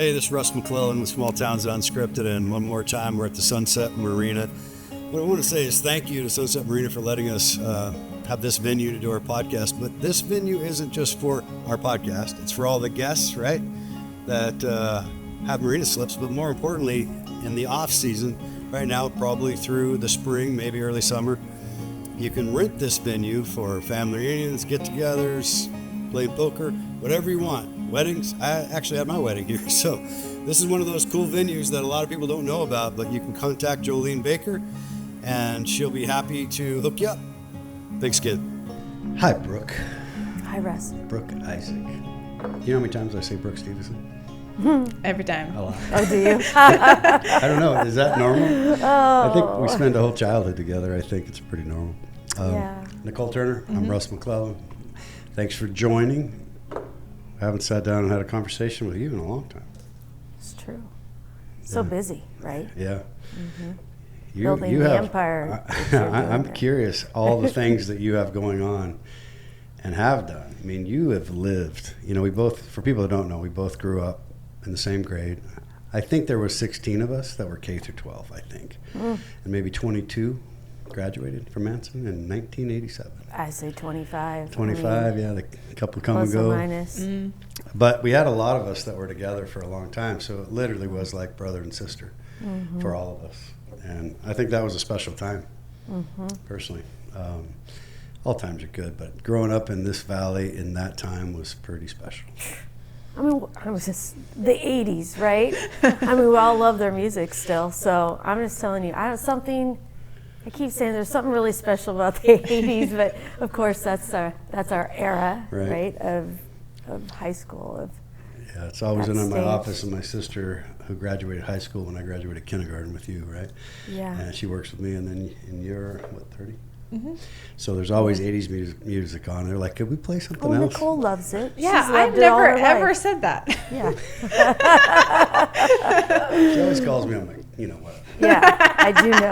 Hey, this is Russ McClellan with Small Towns Unscripted, and one more time we're at the Sunset Marina. What I want to say is thank you to Sunset Marina for letting us have this venue to do our podcast. But this venue isn't just for our podcast. It's for all the guests, right, that have marina slips. But more importantly, in the off season, right now, probably through the spring, maybe early summer, you can rent this venue for family reunions, get-togethers, play poker, whatever you want. Weddings. I actually had my wedding here. So this is one of those cool venues that a lot of people don't know about, but you can contact Jolene Baker and she'll be happy to hook you up. Thanks, kid. Hi, Brooke. Hi, Russ. Brooke Isaak. You know how many times I say Brooke Steveson? Every time. A lot. Oh, do you? I don't know. Is that normal? Oh. I think we spend a whole childhood together. I think it's pretty normal. Yeah. Nicole Turner. I'm Russ McClellan. Thanks for joining. I haven't sat down and had a conversation with you in a long time. It's true. So busy, right? Yeah. Mm-hmm. Building the empire. I'm curious, all the things that you have going on and have done. I mean, you have lived, we both, for people that don't know, we both grew up in the same grade. I think there were 16 of us that were K through 12, I think. And maybe 22 graduated from Manson in 1987. I say 25. 25, yeah, the couple come and plus go. or minus. But we had a lot of us that were together for a long time, so it literally was like brother and sister for all of us. And I think that was a special time, personally. All times are good, but growing up in this valley in that time was pretty special. I mean, it was just the 80s, right? I mean, we all love their music still, so I'm just telling you, I keep saying there's something really special about the 80s, but of course that's our era, right? Of high school. Yeah, it's always in my stage. office, and my sister, who graduated high school when I graduated kindergarten with you, right? Yeah. And she works with me, and then you're, 30? So there's always 80s music on. They're like, could we play something else? Nicole loves it. Yeah, She's I've loved it all never her ever life. said that. Yeah. She always calls me, I'm like, you know what? Yeah, I do know.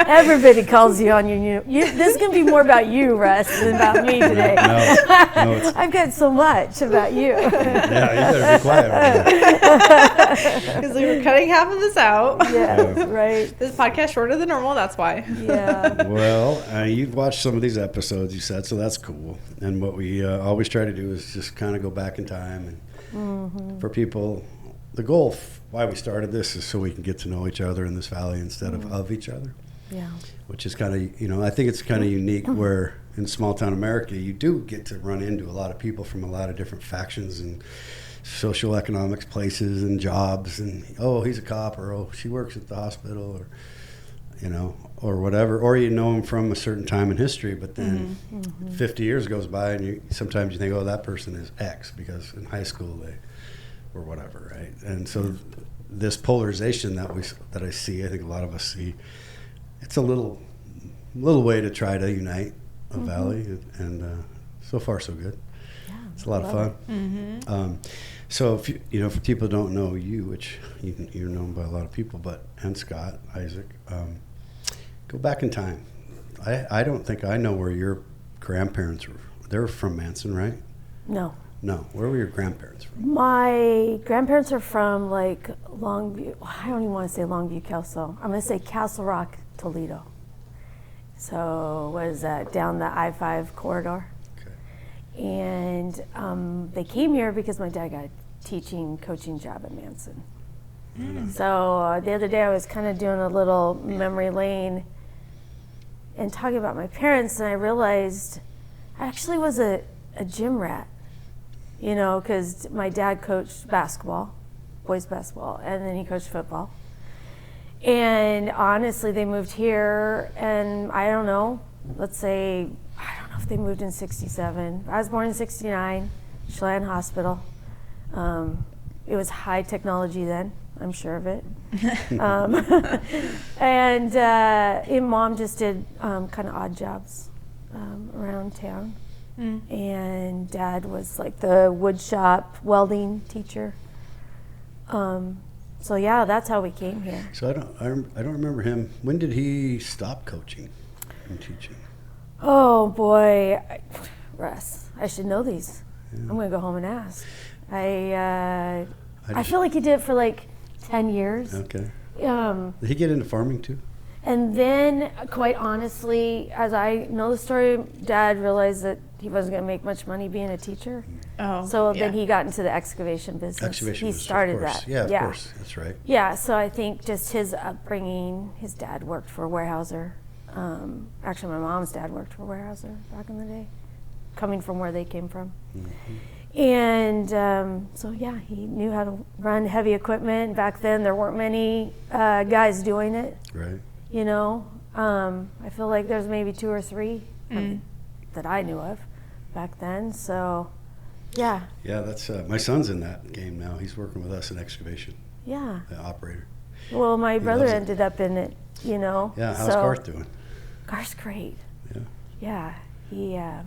Everybody calls you on your this is going to be more about you, Russ, than about me today. No, it's... I've got so much about you. Yeah, you better be quiet right Because we were cutting half of this out. Yeah, right. This podcast shorter than normal, that's why. Yeah. now. Well, you've watched some of these episodes, you said, so that's cool. And what we always try to do is just kind of go back in time. And for people, the goal why we started this is so we can get to know each other in this valley instead of each other. Yeah. Which is kind of, I think it's kind of unique where in small town America, you do get to run into a lot of people from a lot of different factions and social economics places and jobs, and he's a cop, or she works at the hospital, or or whatever, or you know them from a certain time in history, but then 50 years goes by and sometimes you think, that person is X because in high school they were whatever, right? And so this polarization that I see, I think a lot of us see, it's a little way to try to unite a valley, and so far so good. Yeah, it's a lot of fun. So if for people who don't know you, which you're known by a lot of people, and Scott Isaac, go back in time. I don't think I know where your grandparents were. They're from Manson, right? No. No. Where were your grandparents from? My grandparents are from Longview. I don't even want to say Longview, Kelso. I'm going to say Castle Rock, Toledo. So what is that, down the I-5 corridor? Okay. And they came here because my dad got a coaching job at Manson. So the other day I was kind of doing a little memory lane and talking about my parents, and I realized I actually was a gym rat. Because my dad coached basketball, boys basketball, and then he coached football. And honestly, they moved here, and I don't know if they moved in 67. I was born in 69, Chelan Hospital. It was high technology then, I'm sure of it. And Mom just did kind of odd jobs around town. And Dad was like the wood shop welding teacher. So yeah, that's how we came here. So I don't remember him. When did he stop coaching and teaching? Oh boy, Russ, I should know these. Yeah. I'm gonna go home and ask. I I feel like he did it for like 10 years. Okay. Did he get into farming too? And then, quite honestly, as I know the story, Dad realized that he wasn't going to make much money being a teacher. Oh, So then he got into the excavation business. He started that. Yeah, of course. That's right. Yeah, so I think just his upbringing, his dad worked for Weyerhaeuser. Actually, my mom's dad worked for Weyerhaeuser back in the day, coming from where they came from. And so, yeah, he knew how to run heavy equipment. Back then, there weren't many guys doing it. Right. You know, I feel like there's maybe 2 or 3 that I knew of back then. So, yeah. Yeah, that's my son's in that game now. He's working with us in excavation. Yeah. The operator. Well, my brother ended up in it, you know. Yeah, how's Garth doing? Garth's great. Yeah. Yeah.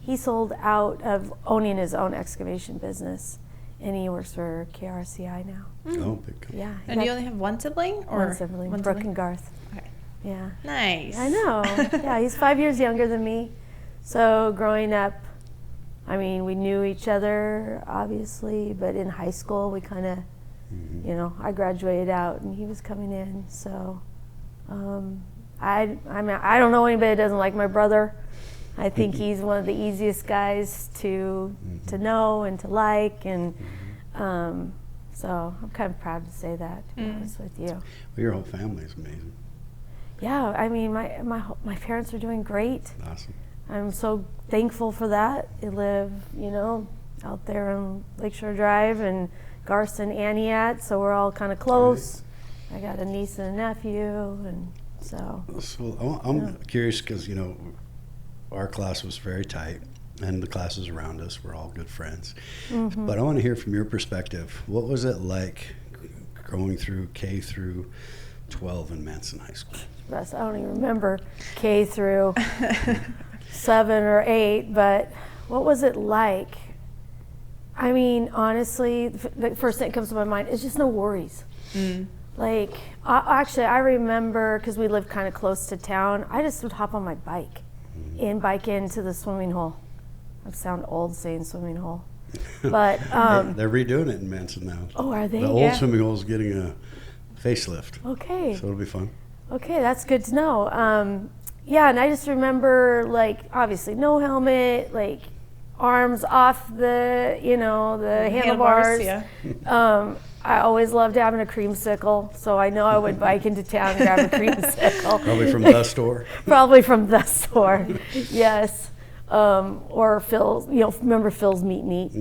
He sold out of owning his own excavation business, and he works for KRCI now. Oh, big company. Yeah. And do you only have one sibling? Or one sibling, Brooke and Garth. Okay. Yeah. Nice. I know. Yeah, he's 5 years younger than me. So growing up, I mean, we knew each other, obviously, but in high school, we kind of, you know, I graduated out and he was coming in. So I mean, I don't know anybody that doesn't like my brother. I think he's one of the easiest guys to know and to like, and so I'm kind of proud to say that, to be honest with you. Well, your whole family is amazing. Yeah, I mean, my parents are doing great. Awesome. I'm so thankful for that. They live, you know, out there on Lakeshore Drive and Garth and Aniat, so we're all kind of close. Right. I got a niece and a nephew, and so. So I'm curious because, you know, our class was very tight, and the classes around us were all good friends. But I want to hear from your perspective. What was it like going through K through 12 in Manson High School? Russ, I don't even remember K through 7 or 8, but what was it like? I mean, honestly, the first thing that comes to my mind is just no worries. Like, actually, I remember, because we lived kind of close to town, I just would hop on my bike and bike into the swimming hole. I sound old saying swimming hole. But they're redoing it in Manson now. Oh, are they? The old swimming hole is getting a facelift. Okay. So it'll be fun. Okay, that's good to know. Yeah, and I just remember, like, obviously no helmet, like arms off the, you know, the handlebars. Yeah. I always loved having a creamsicle, so I know I would bike into town and grab a creamsicle. Probably from the store. Probably from the store, yes. Or Phil's, you know, remember Phil's Meat and Eat?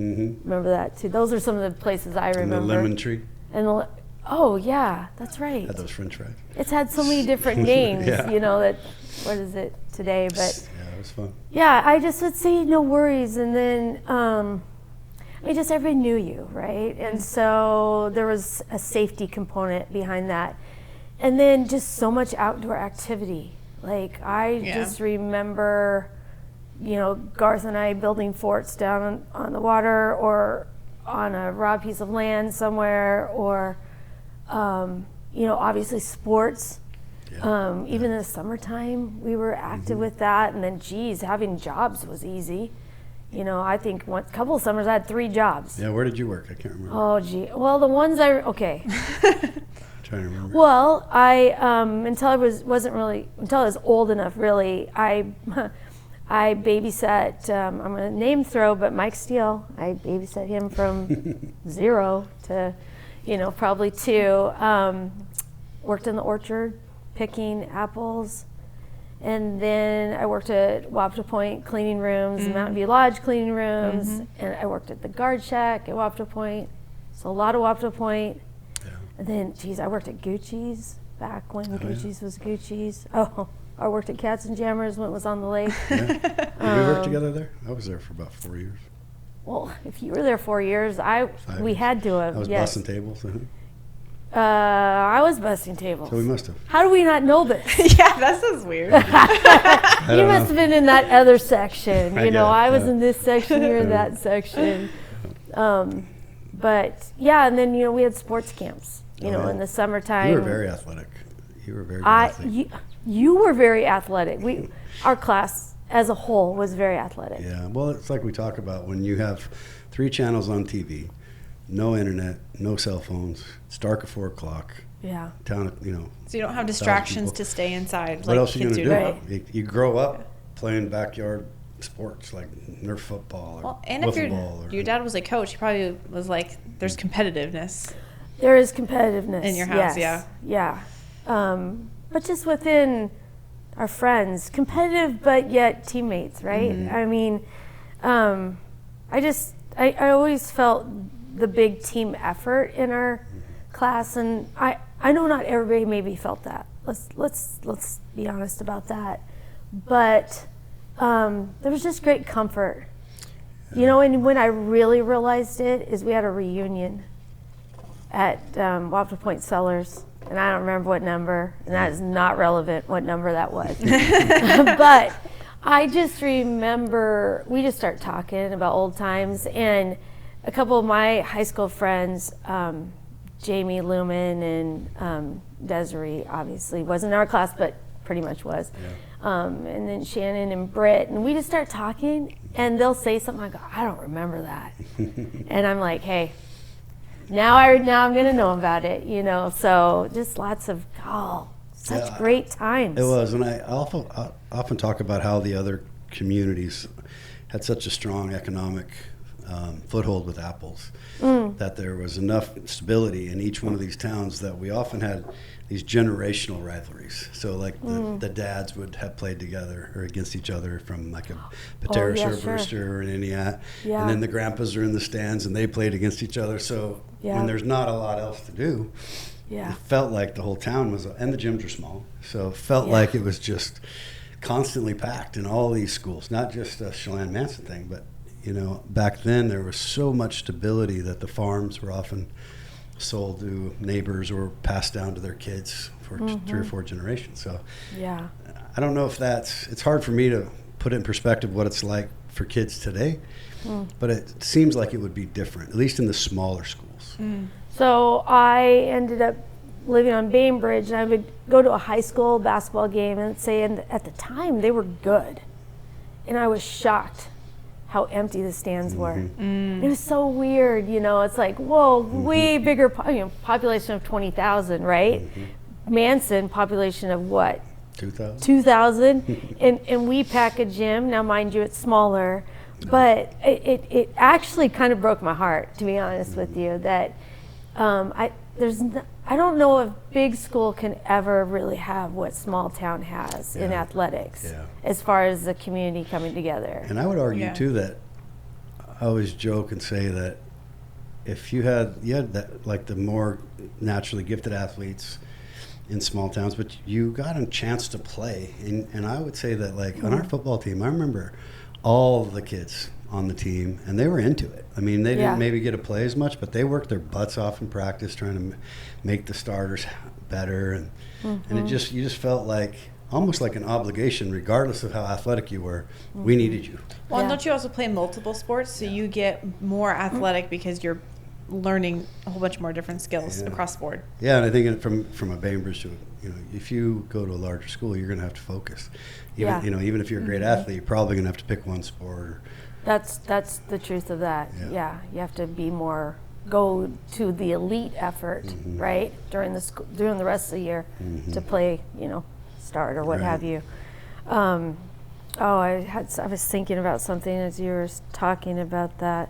Remember that too. Those are some of the places I remember. And the Lemon Tree. And oh yeah, that's right. Had those French fries. It's had so many different names, Yeah. you know, that, what is it today? But yeah, it was fun. yeah, I just would say no worries. And then, I mean, just everybody knew you, right? And so there was a safety component behind that. And then just so much outdoor activity. Like, I just remember, you know, Garth and I building forts down on the water or on a raw piece of land somewhere, or, you know, obviously sports. Even in the summertime, we were active with that. And then, geez, having jobs was easy. You know, I think a couple of summers I had 3 jobs. Yeah, where did you work? I can't remember. Oh, gee. Well, the ones okay. Trying to remember. Well, I until I was old enough, really, I babysat. I'm gonna name throw, but Mike Steele. I babysat him from 0 to, you know, probably 2. Worked in the orchard, picking apples. And then I worked at Wapta Point cleaning rooms, Mountain View Lodge cleaning rooms, and I worked at the guard shack at Wapta Point. So a lot of Wapta Point. Yeah. And then, geez, I worked at Gucci's back when Gucci's was Gucci's. Oh, I worked at Cats and Jammers when it was on the lake. Yeah. Did we work together there? I was there for about 4 years. Well, if you were there 4 years, we had to have. I was yes. bussing tables. I was busting tables. So we must have. How do we not know this? Yeah, that sounds weird. You must have been in that other section. You know, I was in this section, you were in that section. But yeah, and then, you know, we had sports camps, you know, in the summertime. You were very athletic. You were very good athlete. You were very athletic. Our class as a whole was very athletic. Yeah, well, it's like we talk about when you have 3 channels on TV, no internet, no cell phones. It's dark at 4 o'clock. Yeah. Town, So you don't have distractions to stay inside. What like else are you kids going to do? now. Right. You grow up playing backyard sports like Nerf football or Well, and if wiffle ball. your dad was a coach, he probably was like, there's competitiveness. There is competitiveness In your house, yes. Yeah. But just within our friends, competitive but yet teammates, right? Mm-hmm. I mean, I always felt the big team effort in our class, and I know not everybody maybe felt that. Let's be honest about that. But there was just great comfort. And when I really realized it is we had a reunion at Wapta Point Cellars, and I don't remember what number, and that is not relevant what number that was. But I just remember we just started talking about old times, and a couple of my high school friends, Jamie Lumen and Desiree, obviously wasn't in our class, but pretty much was. Yeah. And then Shannon and Britt, and we just start talking, and they'll say something. I go, I don't remember that, and I'm like, hey, now I'm gonna know about it, So just lots of such great times. It was, and I often talk about how the other communities had such a strong economic foothold with apples, that there was enough stability in each one of these towns that we often had these generational rivalries. So like the dads would have played together or against each other from like a Pateros or a Brewster or an Indiana. Yeah. And then the grandpas are in the stands and they played against each other. So when there's not a lot else to do, it felt like the whole town was, and the gyms were small. So it felt like it was just constantly packed in all these schools, not just a Chelan Manson thing, but back then there was so much stability that the farms were often sold to neighbors or passed down to their kids for 3 or 4 generations. So I don't know if it's hard for me to put in perspective what it's like for kids today, but it seems like it would be different, at least in the smaller schools. So I ended up living on Bainbridge, and I would go to a high school basketball game and say, and at the time they were good, and I was shocked how empty the stands were. It was so weird, it's like, whoa, way bigger population of 20,000, right? Manson, population of what? 2,000. And we pack a gym. Now, mind you, it's smaller, but it actually kind of broke my heart, to be honest with you, that I don't know if big school can ever really have what small town has in athletics, as far as the community coming together. And I would argue too that I always joke and say that if you had that, like the more naturally gifted athletes in small towns, but you got a chance to play, and I would say that like on our football team, I remember all the kids on the team, and they were into it. I mean, they didn't maybe get to play as much, but they worked their butts off in practice trying to make the starters better, and you just felt like almost like an obligation, regardless of how athletic you were. We needed you. Well, and don't you also play multiple sports, so you get more athletic because you're learning a whole bunch more different skills across the board. Yeah, and I think from a Bainbridge to, if you go to a larger school, you're going to have to focus. Even if you're a great athlete, you're probably going to have to pick one sport. Or, That's the truth of that. Yeah, you have to be go to the elite effort, right, during the rest of the year to play, start or what have you. I was thinking about something as you were talking about that.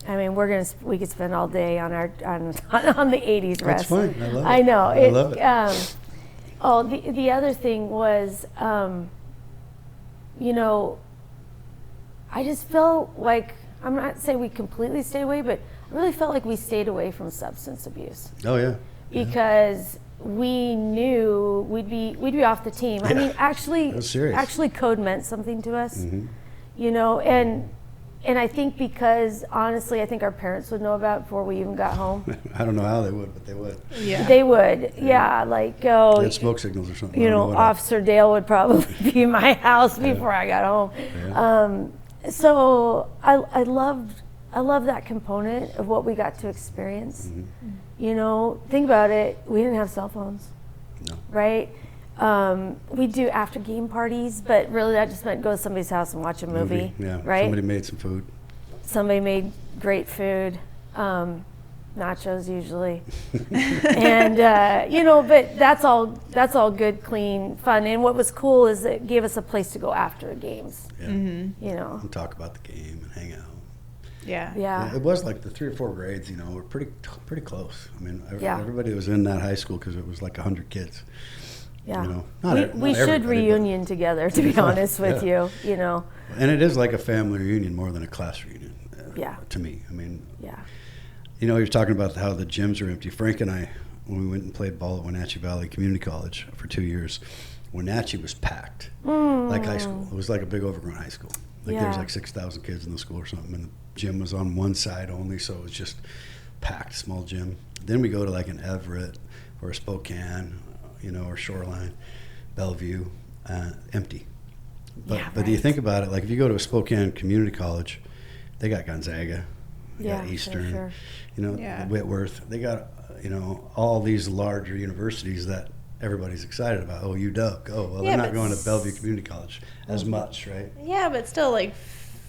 I mean, we could spend all day on on the 80s rest. That's fine. I love it. I know. I love it. The other thing was, I just felt like, I'm not saying we completely stayed away, but I really felt like we stayed away from substance abuse. Oh yeah. Because we knew we'd be off the team. I mean, actually code meant something to us, and I think because honestly, I think our parents would know about it before we even got home. I don't know how they would, but they would. Yeah. They would. Yeah, like go. They had smoke signals or something. Officer Dale would probably be in my house before I got home. Yeah. So I loved that component of what we got to experience. Think about it. We didn't have cell phones. No. Right? We do after game parties, but really that just meant go to somebody's house and watch a movie. Yeah. Right? Somebody made some food. Somebody made great food, nachos usually, and but that's all good, clean, fun. And what was cool is it gave us a place to go after the games. Yeah. And talk about the game and hang out. Yeah. It was like the 3 or 4 grades, were pretty close. I mean, everybody was in that high school because it was like 100 kids. Yeah. We should reunion together, to be honest with you. And it is like a family reunion more than a class reunion. To me, I mean. Yeah. You're talking about how the gyms are empty. Frank and I, when we went and played ball at Wenatchee Valley Community College for 2 years, Wenatchee was packed, like high school. It was like a big overgrown high school. There was like 6,000 kids in the school or something, and the gym was on one side only, so it was just packed, small gym. Then we go to like an Everett or a Spokane, or Shoreline, Bellevue, empty. But do you think about it, like if you go to a Spokane Community College, they got Gonzaga, they got Eastern, sure. Whitworth. They got, all these larger universities that everybody's excited about. Oh, UW. Oh, well, they're not going to Bellevue Community College as much, right? Yeah, but still, like,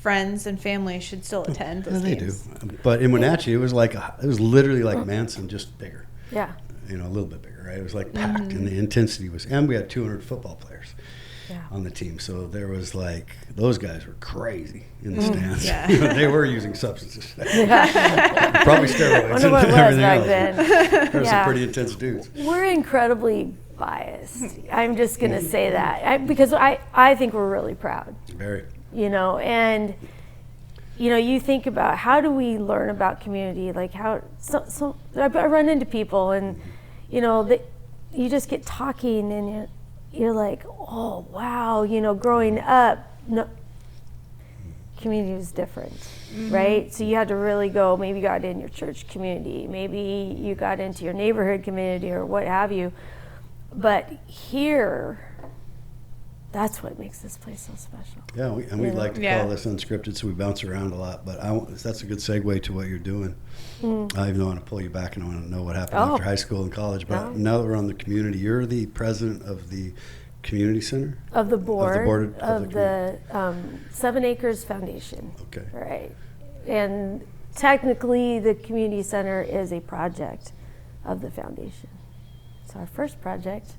friends and family should still attend those games. They do. But in Wenatchee, it was literally like Manson, just bigger. Yeah. A little bit bigger, right? It was like packed, and the intensity was, and we had 200 football players on the team. So there was like, those guys were crazy in the stands. Yeah. They were using substances. Probably steroids. Wonder what and it was everything back else. then. There were some pretty intense dudes. We're incredibly biased. I'm just going to say that because I think we're really proud. Very. And you think about how do we learn about community? Like how I run into people and you just get talking and you're like, oh wow, growing up, community was different, right? So you had to really go. Maybe you got in your church community, maybe you got into your neighborhood community or what have you. But here, that's what makes this place so special. Yeah, we like to call this unscripted, so we bounce around a lot. But that's a good segue to what you're doing. I even want to pull you back and I want to know what happened after high school and college. But now that we're on the community, you're the president of the community center? Of the board of the 7 Acres Foundation. Okay. Right. And technically, the community center is a project of the foundation. It's our first project.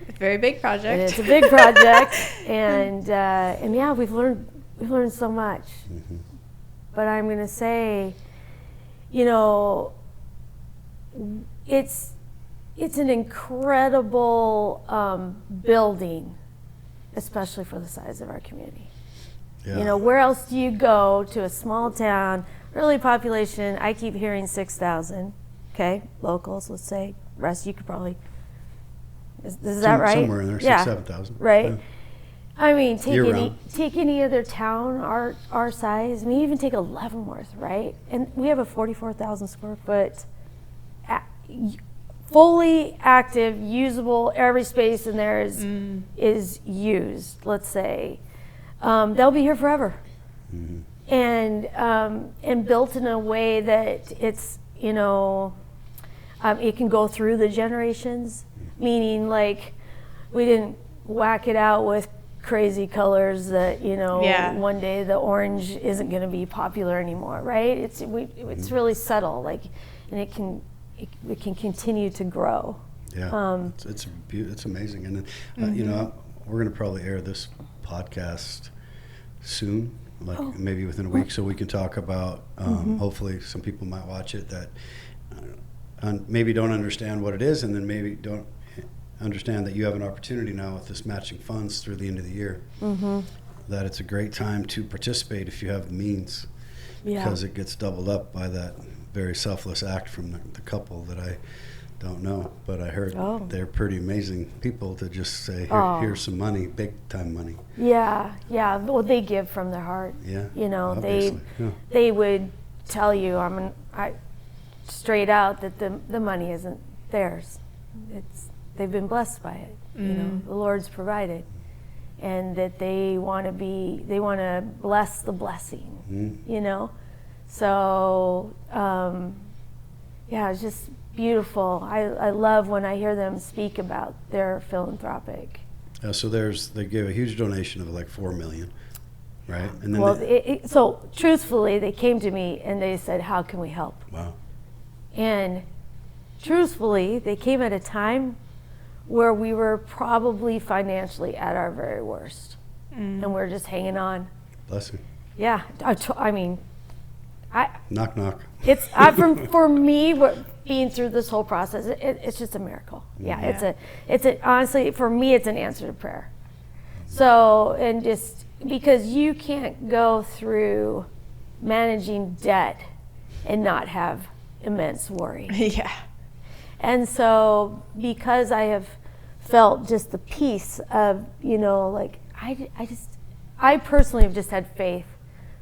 A very big project. It's a big project, and yeah, we've learned so much. But I'm going to say, it's an incredible building, especially for the size of our community. Yeah. Where else do you go to a small town, early population? I keep hearing 6,000. Okay, locals, let's say. Rest, you could probably. Is that right? Somewhere in there, 6,000-7,000. Right. Yeah. I mean, take any other town our size. I mean, even take Leavenworth, right? And we have a 44,000 square foot, fully active, usable. Every space in there is used. Let's say they'll be here forever, and built in a way that it's it can go through the generations. Meaning, like, we didn't whack it out with crazy colors that one day the orange isn't going to be popular anymore, right? It's really subtle, like, and it can continue to grow. Yeah, it's amazing, and we're going to probably air this podcast soon, like maybe within a week, so we can talk about. Hopefully, some people might watch it that maybe don't understand what it is, and then maybe don't understand that you have an opportunity now with this matching funds through the end of the year, that it's a great time to participate if you have the means, because it gets doubled up by that very selfless act from the couple that I don't know, but I heard they're pretty amazing people to just say, here's some money, big time money. Yeah. Well, they give from their heart. Yeah. They would tell you, straight out that the money isn't theirs. They've been blessed by it. The Lord's provided, and that they want to bless the blessing. So it's just beautiful. I love when I hear them speak about their philanthropic. So they gave a huge donation of like $4 million right? And then Well, so truthfully, they came to me and they said, how can we help? wow. And truthfully, they came at a time where we were probably financially at our very worst. And we're just hanging on. Blessing. Yeah, I mean, Knock, knock. it's for me, being through this whole process, it's just a miracle. Yeah, it's a honestly, for me, it's an answer to prayer. So, and just because you can't go through managing debt and not have immense worry. Yeah. And so, because I have felt just the peace of, like, I personally have just had faith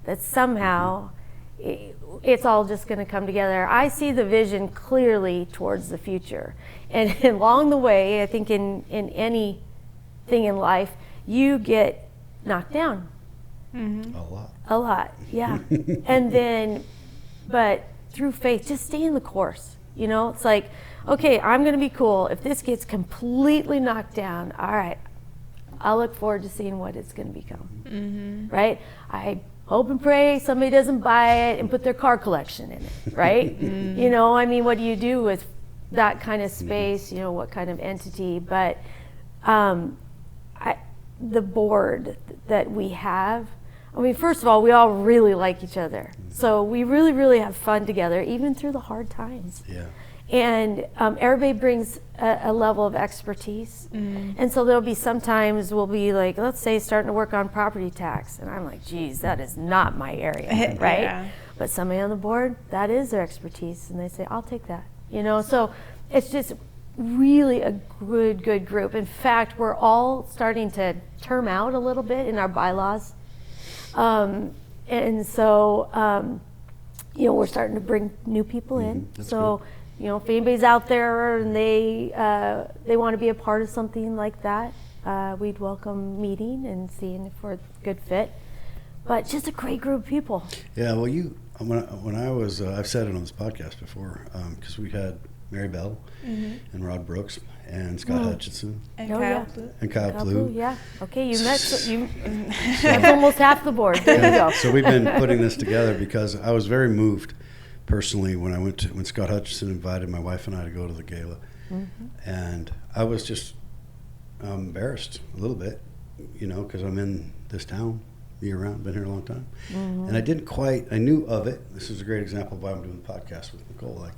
that somehow it's all just going to come together. I see the vision clearly towards the future. And along the way, I think in anything in life, you get knocked down. Mm-hmm. A lot, yeah. And then, but through faith, just stay in the course. It's like, okay, I'm going to be cool. If this gets completely knocked down, all right, I'll look forward to seeing what it's going to become, right? I hope and pray somebody doesn't buy it and put their car collection in it, right? I mean, what do you do with that kind of space? What kind of entity? But the board that we have, I mean, first of all, we all really like each other. So we really, really have fun together, even through the hard times. Yeah. And everybody brings a level of expertise. And so there'll be sometimes we'll be like, let's say starting to work on property tax. And I'm like, geez, that is not my area, right? Yeah. But somebody on the board, that is their expertise. And they say, I'll take that. So it's just really a good group. In fact, we're all starting to term out a little bit in our bylaws. And so, we're starting to bring new people in. That's So, if anybody's out there and they want to be a part of something like that, we'd welcome meeting and seeing if we're a good fit. But just a great group of people. Yeah, well, when I was, I've said it on this podcast before, because we had Mary Bell and Rod Brooks and Scott Hutchinson And Oh, Kyle yeah. Blue. and Kyle Couple, Blue. yeah. Okay, you met. That's almost half the board. There you go. So we've been putting this together because I was very moved personally when Scott Hutchinson invited my wife and I to go to the gala, and I was just embarrassed a little bit, because I'm in this town year round, been here a long time, and I knew of it. This is a great example of why I'm doing the podcast with Nicole. Like,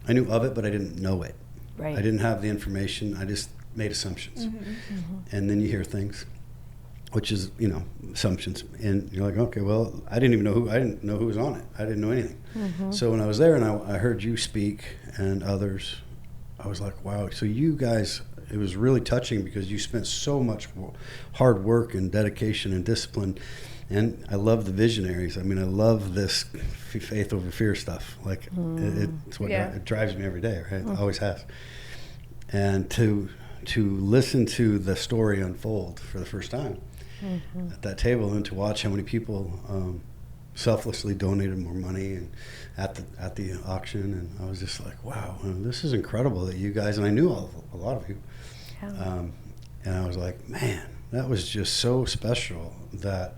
I knew of it, but I didn't know it. Right. I didn't have the information. I just made assumptions, and then you hear things, which is assumptions, and you're like, okay, well, I didn't know who was on it. I didn't know anything. So when I was there and I heard you speak and others, I was like, wow. So you guys, it was really touching because you spent so much hard work and dedication and discipline. And I love the visionaries. I mean, I love this faith over fear stuff. Like, it's what it drives me every day, right? It always has. And to listen to the story unfold for the first time at that table, and to watch how many people selflessly donated more money and at the auction, and I was just like, wow, this is incredible that you guys, and I knew a lot of you, and I was like, man, that was just so special that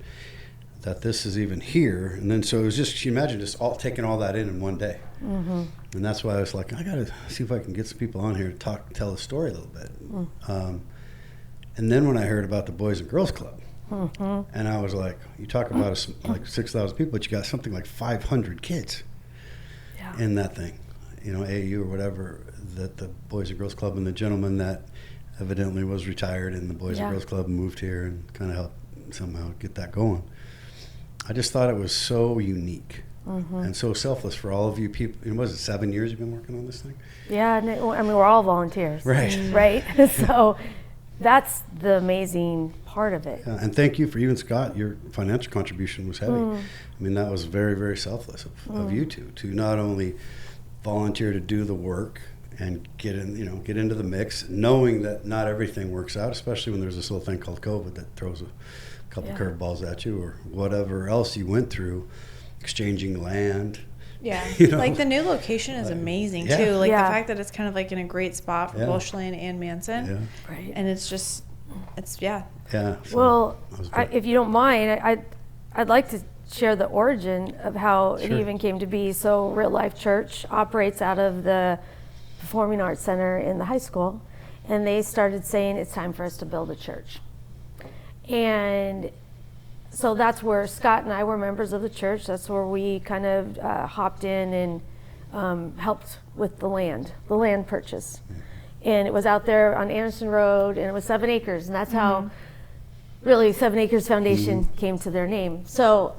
this is even here. And then so it was just, you imagine just taking all that in one day. And that's why I was like, I gotta see if I can get some people on here to tell the story a little bit. And then when I heard about the Boys and Girls Club, and I was like, you talk about like 6,000 people, but you got something like 500 kids in that thing, AU or whatever, that the Boys and Girls Club, and the gentleman that evidently was retired in the Boys and Girls Club moved here and kind of helped somehow get that going. I just thought it was so unique and so selfless for all of you people. And was it 7 years you've been working on this thing? Yeah, I mean, we're all volunteers. Right. Right? So that's the amazing part of it. Yeah, and thank you for even Scott, your financial contribution was heavy. I mean, that was very, very selfless of you two to not only volunteer to do the work and get into the mix, knowing that not everything works out, especially when there's this little thing called COVID that throws a couple curveballs at you, or whatever else you went through, exchanging land. Yeah, like the new location is amazing too. Like the fact that it's kind of like in a great spot for Bushland and Manson. Right. And it's just, Yeah. So well, if you don't mind, I'd like to share the origin of how it Sure. even came to be. So Real Life Church operates out of the Performing Arts Center in the high school, and they started saying it's time for us to build a church. And so that's where Scott and I were members of the church. That's where we kind of hopped in and helped with the land purchase. And it was out there on Anderson Road, and it was 7 acres, and that's how really 7 Acres Foundation came to their name. So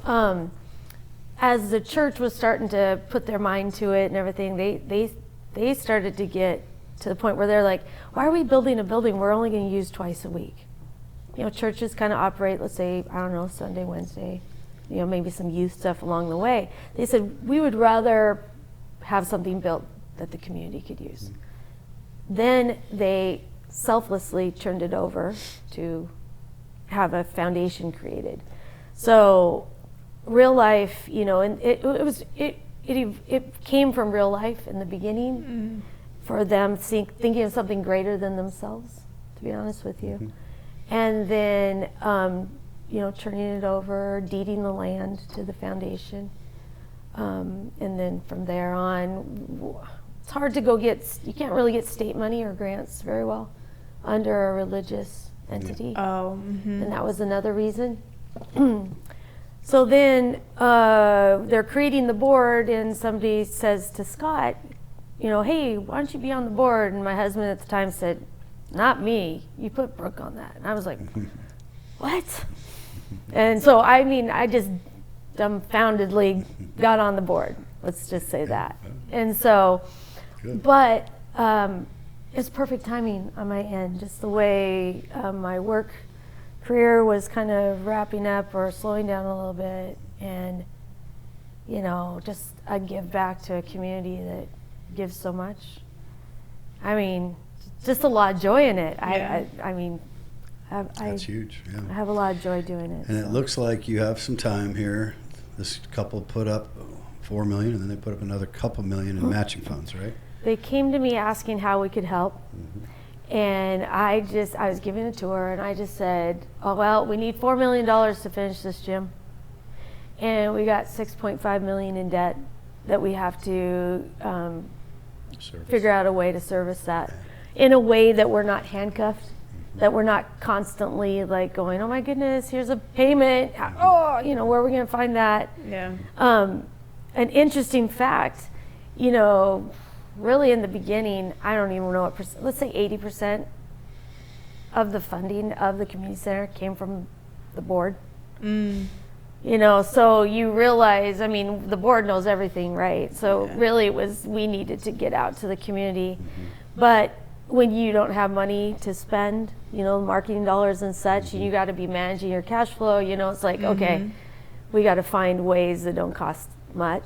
as the church was starting to put their mind to it and everything, they started to get to the point where they're like, why are we building a building we're only going to use twice a week? You know, churches kind of operate, let's say, I don't know, Sunday, Wednesday, you know, maybe some youth stuff along the way. They said, we would rather have something built that the community could use. Then they selflessly turned it over to have a foundation created. So Real Life, you know, and it came from Real Life in the beginning for them thinking of something greater than themselves, to be honest with you. And then, you know, turning it over, deeding the land to the foundation. And then from there on, it's hard to you can't really get state money or grants very well under a religious entity. And that was another reason. So then they're creating the board, and somebody says to Scott, you know, hey, why don't you be on the board? And my husband at the time said, not me, you put Brooke on that. And I was like, what? And so, I mean, I just dumbfoundedly got on the board. Let's just say that. And so, but it's perfect timing on my end, just the way my work career was kind of wrapping up or slowing down a little bit, and you know, just I give back to a community that gives so much. I mean, just a lot of joy in it. I mean, That's huge. Yeah. I have a lot of joy doing it. And it looks like you have some time here. This couple put up $4 million, and then they put up another couple million in matching funds, right? They came to me asking how we could help. And I was giving a tour, and I just said, oh, well, we need $4 million to finish this gym. And we got $6.5 million in debt that we have to figure out a way to service that in a way that we're not handcuffed, that we're not constantly like going, oh my goodness, here's a payment. Oh, you know, where are we going to find that? Yeah. An interesting fact, you know, really in the beginning, I don't even know what let's say 80% of the funding of the community center came from the board. You know, so you realize, I mean, the board knows everything, right? So really we needed to get out to the community. But when you don't have money to spend, you know, marketing dollars and such, and you got to be managing your cash flow, you know, it's like, okay, we got to find ways that don't cost much.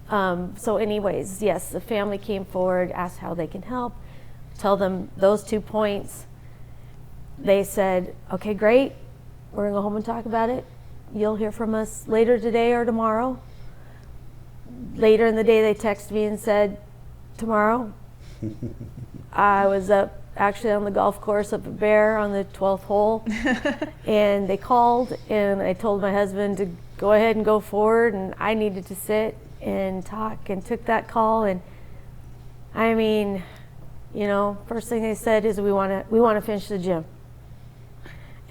So anyways, yes, the family came forward, asked how they can help, tell them those 2 points. They said, okay, great, we're gonna go home and talk about it. You'll hear from us later today or tomorrow. Later in the day, they texted me and said, tomorrow. I was up actually on the golf course up at Bear on the 12th hole, and they called, and I told my husband to go ahead and go forward, and I needed to sit and talk, and took that call. And I mean, you know, first thing they said is we want to finish the gym.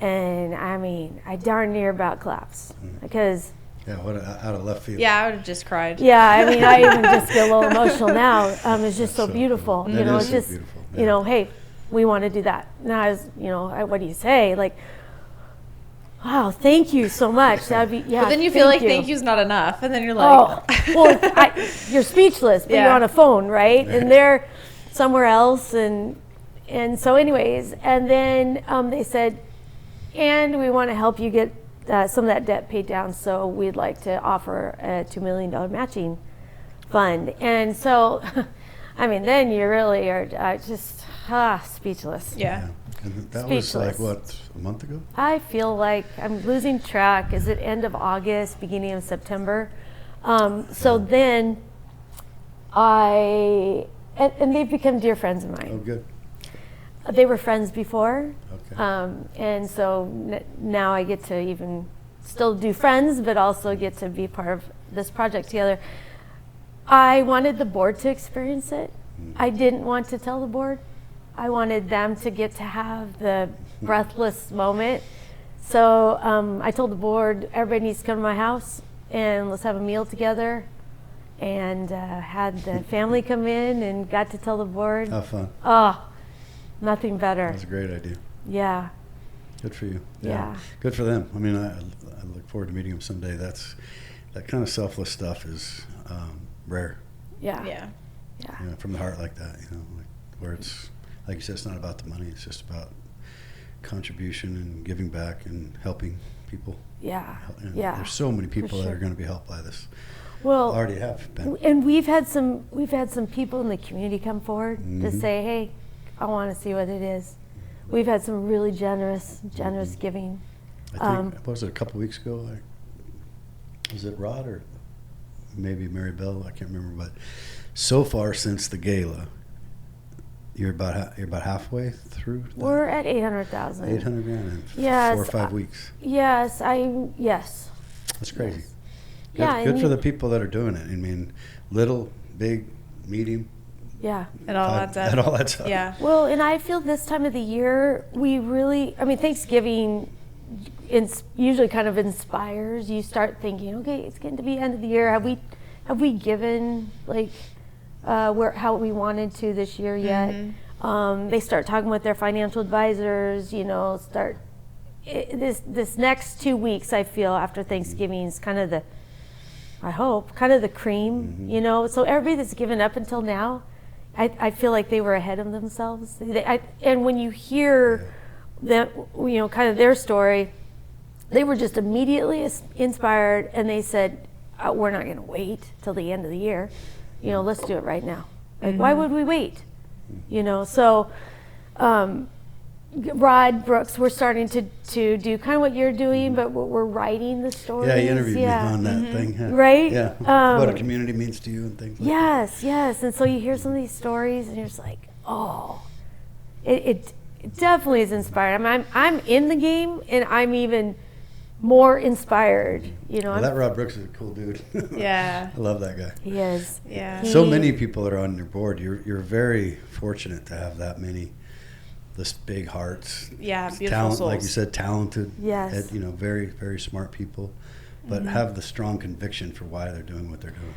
And I mean, I darn near about collapsed because what out of left field. Yeah, I would have just cried. Yeah, I mean, I even just get a little emotional now. It's just so beautiful. Cool. You know, it's so just beautiful. you know, hey, we want to do that. Now, you know, what do you say? Like, wow, thank you so much. That'd be But then you feel like thank you's not enough, and then you're like, oh, well, you're speechless, but you're on a phone, right? And they're somewhere else, and so anyways, and then they said, and we want to help you get some of that debt paid down, so we'd like to offer a $2 million matching fund. And so, I mean, then you really are just speechless. Yeah. And that was Speechless. like, what, a month ago? I feel like I'm losing track. Is it end of August, beginning of September? So then and they've become dear friends of mine. Oh, good. They were friends before. Okay. And so now I get to even still do friends, but also get to be part of this project together. I wanted the board to experience it. I didn't want to tell the board. I wanted them to get to have the breathless moment. So I told the board, everybody needs to come to my house and let's have a meal together. And had the family come in and got to tell the board. How fun. Oh, nothing better. That's a great idea. Yeah. Good for you. Yeah. Good for them. I mean, I look forward to meeting them someday. That kind of selfless stuff is rare. Yeah. Yeah. Yeah. You know, from the heart like that, like where it's, like you said, it's not about the money. It's just about contribution and giving back and helping people. Yeah. And Yeah. There's so many people that sure. are going to be helped by this. Well, Already have been. and we've had some people in the community come forward to say, hey, I want to see what it is. We've had some really generous giving. I think, what was it, a couple weeks ago? Was it Rod or maybe Mary Bell? I can't remember. But so far since the gala, you're about halfway through. We're at 800,000. 800 grand in Yes, 4 or 5 weeks. Yes, yes. That's crazy. Yes. Good, Yeah, good and for the people that are doing it. I mean, little, big, medium. Yeah. It all adds up. It all adds up. Yeah. Well, and I feel this time of the year, Thanksgiving usually kind of inspires. You start thinking, okay, it's getting to be end of the year. Have we given like how we wanted to this year yet? Mm-hmm. They start talking with their financial advisors. This next 2 weeks, I feel after Thanksgiving is kind of the cream. So everybody that's given up until now, I feel like they were ahead of themselves. And when you hear that, kind of their story, they were just immediately inspired, and they said, we're not going to wait till the end of the year. Let's do it right now. Like, why would we wait? So Rod, Brooks, we're starting to do kind of what you're doing, but we're writing the stories. Yeah, he interviewed me on that thing. Yeah. Right? Yeah. What a community means to you and things like that. Yes. And so you hear some of these stories, and you're just like, oh, it definitely is inspiring. I'm in the game, and I'm even more inspired. Well, that Rod Brooks is a cool dude. Yeah. I love that guy. He is. Yeah. So many people that are on your board. You're very fortunate to have that many. This big hearts. Yeah, beautiful talent, souls. like you said, talented. Yes. Very, very smart people, but have the strong conviction for why they're doing what they're doing.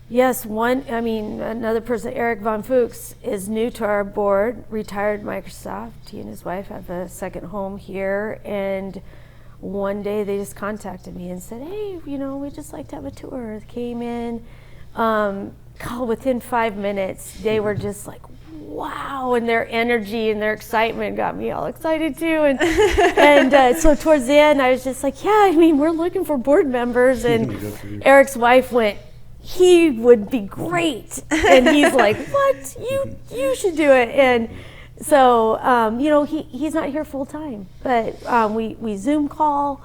Yes, another person, Eric Von Fuchs, is new to our board, retired Microsoft. He and his wife have a second home here, and one day they just contacted me and said, hey, we'd just like to have a tour. Came in, within 5 minutes, they were just like, wow, and their energy and their excitement got me all excited too. And so towards the end, I was just like, yeah, we're looking for board members. And Eric's wife went, he would be great. And he's like, what? You should do it. And so, he's not here full time, but we Zoom call.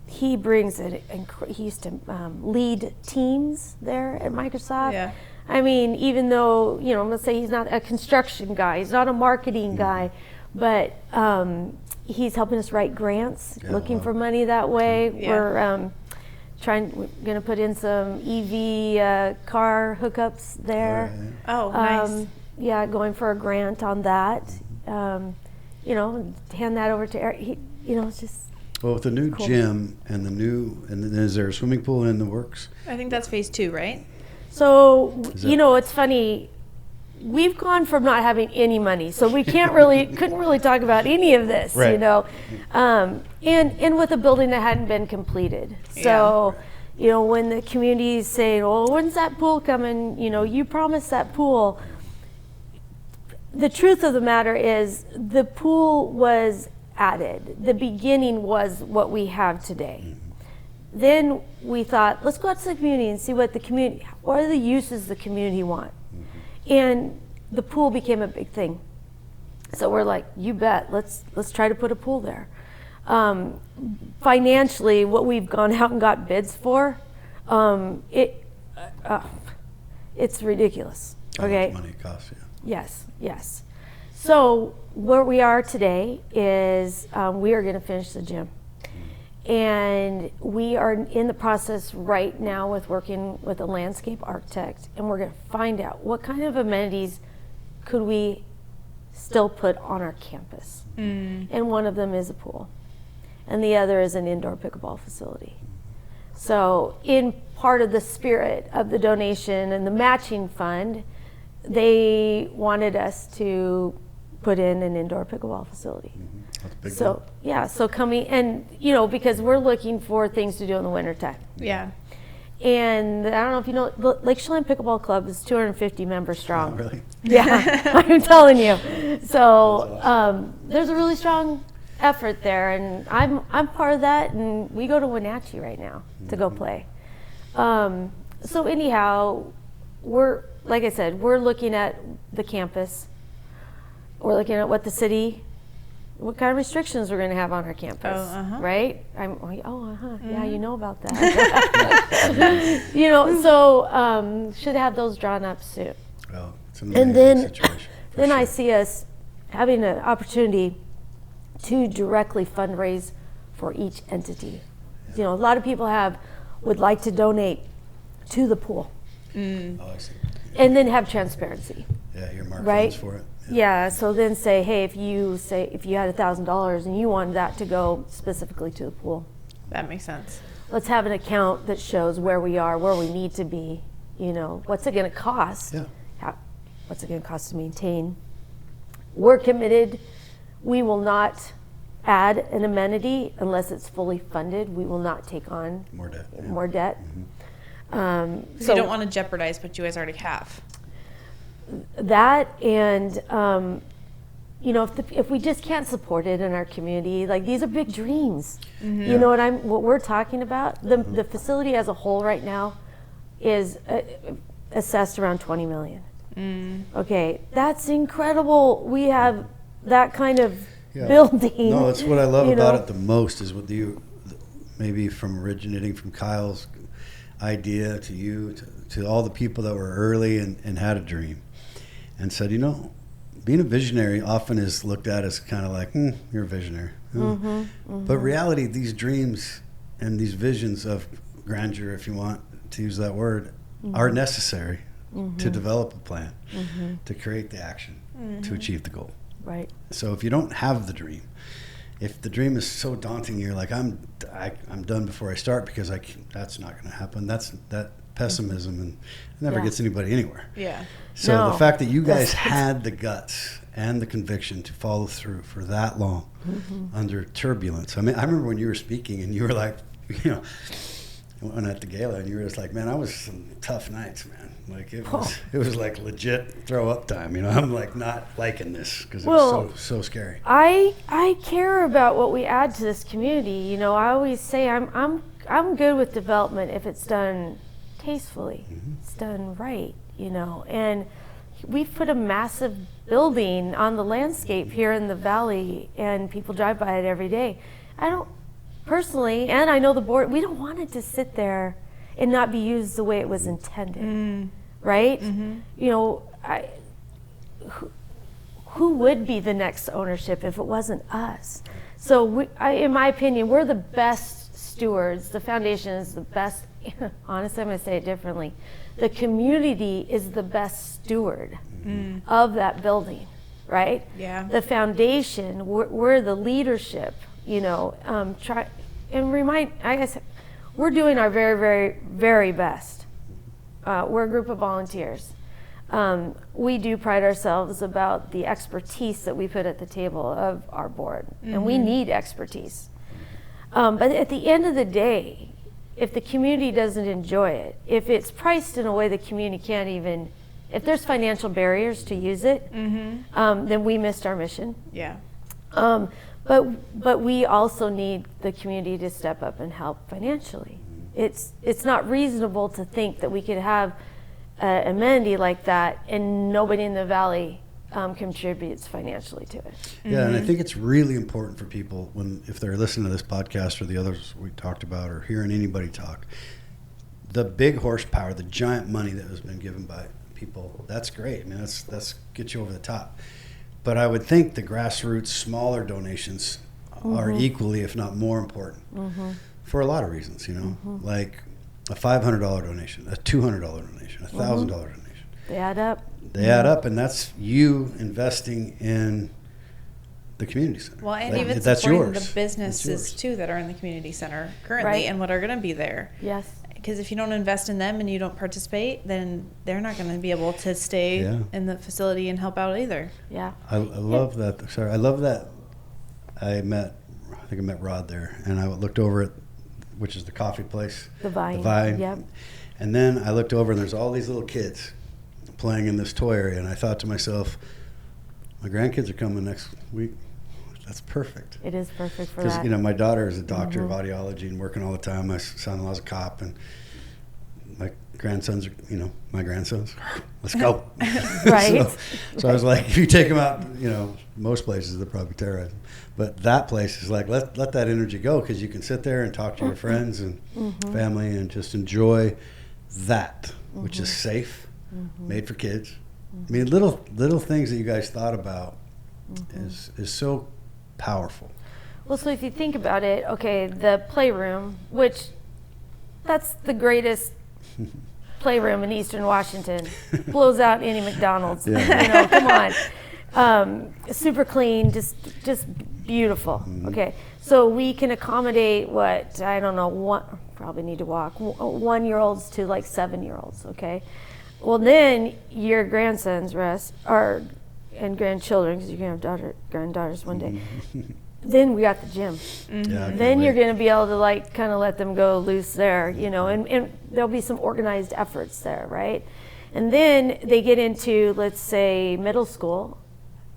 He brings he used to lead teams there at Microsoft. Yeah. Even though, I'm going to say he's not a construction guy, he's not a marketing guy, but he's helping us write grants, looking for money that way. Yeah. We're going to put in some EV car hookups there. Oh, nice. Yeah, going for a grant on that. Hand that over to Eric. It's just. Well, with the new cool. gym and is there a swimming pool in the works? I think that's phase 2, right? So, it's funny. We've gone from not having any money, so we couldn't really talk about any of this, right. And with a building that hadn't been completed. So, when the community is saying, well, when's that pool coming? You promised that pool. The truth of the matter is the pool was added. The beginning was what we have today. Then we thought, let's go out to the community and see what are the uses the community want. And the pool became a big thing. So we're like, you bet, let's try to put a pool there. Financially, what we've gone out and got bids for, it's ridiculous. Okay. How much money it costs, yeah. Yes. So where we are today is we are going to finish the gym. And we are in the process right now with working with a landscape architect, and we're going to find out what kind of amenities could we still put on our campus. And one of them is a pool, and the other is an indoor pickleball facility. So in part of the spirit of the donation and the matching fund, they wanted us to put in an indoor pickleball facility. That's a big So deal. yeah, so coming, and because we're looking for things to do in the wintertime. Yeah. And I don't know if you know, the Lake Chelan Pickleball Club is 250 members strong. Oh, really? Yeah, I'm telling you. So there's a really strong effort there, and I'm part of that. And we go to Wenatchee right now to go play. So anyhow, like I said, we're looking at the campus. We're looking at what what kind of restrictions we're going to have on our campus, right? Yeah, you know about that. So should have those drawn up soon. Well, it's an amazing And then, situation. for then I sure. see us having an opportunity to directly fundraise for each entity. A lot of people would like to donate to the pool, Oh, I see. and then have transparency. Yeah, earmark Right? funds for it. Yeah, so then say, hey, if you had $1,000 and you wanted that to go specifically to the pool, That makes sense. let's have an account that shows where we are, where we need to be, what's it gonna cost? Yeah. What's it gonna cost to maintain? We're committed. We will not add an amenity unless it's fully funded. We will not take on More debt. Yeah. more debt. So you don't want to jeopardize what you guys already have. That, and if we just can't support it in our community, like, these are big dreams. You know what we're talking about. The facility as a whole right now is assessed around $20 million. Okay, that's incredible. We have that kind of building. No, that's what I love about it the most, is with you, maybe from originating from Kyle's idea to you, to all the people that were early and had a dream and said, being a visionary often is looked at as kind of like, you're a visionary. But reality, these dreams and these visions of grandeur, if you want to use that word, are necessary to develop a plan, to create the action, to achieve the goal. Right. So if you don't have the dream, if the dream is so daunting, you're like, I'm done before I start because that's not going to happen. That pessimism and never gets anybody anywhere. Yeah. So the fact that you guys had the guts and the conviction to follow through for that long under turbulence. I mean, I remember when you were speaking and you were like, when at the gala, and you were just like, man, I was some tough nights, man. Like it was like legit throw up time. I'm like not liking this because it was so scary. I care about what we add to this community. I always say I'm good with development if it's done tastefully, it's done right. And we've put a massive building on the landscape here in the valley, and people drive by it every day. I don't personally, and I know the board, we don't want it to sit there and not be used the way it was intended, right? Who would be the next ownership if it wasn't us? So in my opinion, we're the best stewards. The foundation is the best. Honestly, I'm going to say it differently. The community is the best steward of that building, right? Yeah. The foundation, we're the leadership, try and remind, I guess, we're doing our very, very, very best. We're a group of volunteers. We do pride ourselves about the expertise that we put at the table of our board, and we need expertise. But at the end of the day, if the community doesn't enjoy it, if it's priced in a way the community can't even, if there's financial barriers to use it, then we missed our mission. Yeah. But we also need the community to step up and help financially. It's not reasonable to think that we could have an amenity like that and nobody in the valley contributes financially to it. Yeah, and I think it's really important for people if they're listening to this podcast or the others we talked about or hearing anybody talk, the big horsepower, the giant money that has been given by people, that's great. I mean, that's get you over the top. But I would think the grassroots, smaller donations are equally, if not more important, for a lot of reasons, like a $500 donation, a $200 donation, a $1,000 donation. They add up. They add up, and that's you investing in the community center. Well, and Like, even that's supporting yours. the businesses It's yours. too that are in the community center currently Right. and what are going to be there. Yes. Because if you don't invest in them and you don't participate, then they're not going to be able to stay in the facility and help out either. Yeah. I love that. Sorry, I love that. I think I met Rod there, and I looked over at, which is the coffee place. The Vine. The Vine. Yep. And then I looked over, and there's all these little kids playing in this toy area, and I thought to myself, my grandkids are coming next week. That's perfect. It is perfect for Because, that. my daughter is a doctor of audiology and working all the time. My son-in-law's a cop, and my grandsons are, my grandsons. Let's go. Right. So I was like, if you take them out, most places they'll probably terrorize them. But that place is like, let that energy go, because you can sit there and talk to your friends and family and just enjoy that, which is safe, made for kids. I mean, little things that you guys thought about is so powerful. Well, so if you think about it, okay, the playroom, which that's the greatest playroom in Eastern Washington, blows out any McDonald's. Yeah. Come on. Super clean, just beautiful. Okay, so we can accommodate probably need to walk 1-year-olds to like 7-year-olds. Okay, well then your grandsons, Russ, and grandchildren, because you're gonna have granddaughters one day. Then we got the gym. Yeah, Then you're going to be able to kind of let them go loose there, and there'll be some organized efforts there, right? And then they get into, let's say, middle school,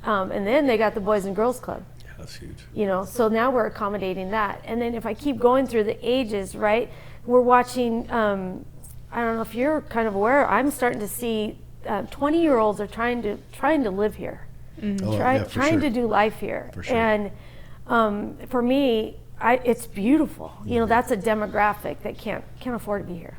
and then they got the Boys and Girls Club. Yeah, that's huge. So now we're accommodating that. And then if I keep going through the ages, right, we're watching, I don't know if you're kind of aware, I'm starting to see 20-year-olds are trying to live here, trying to do life here. For sure. And for me, it's beautiful. That's a demographic that can't afford to be here,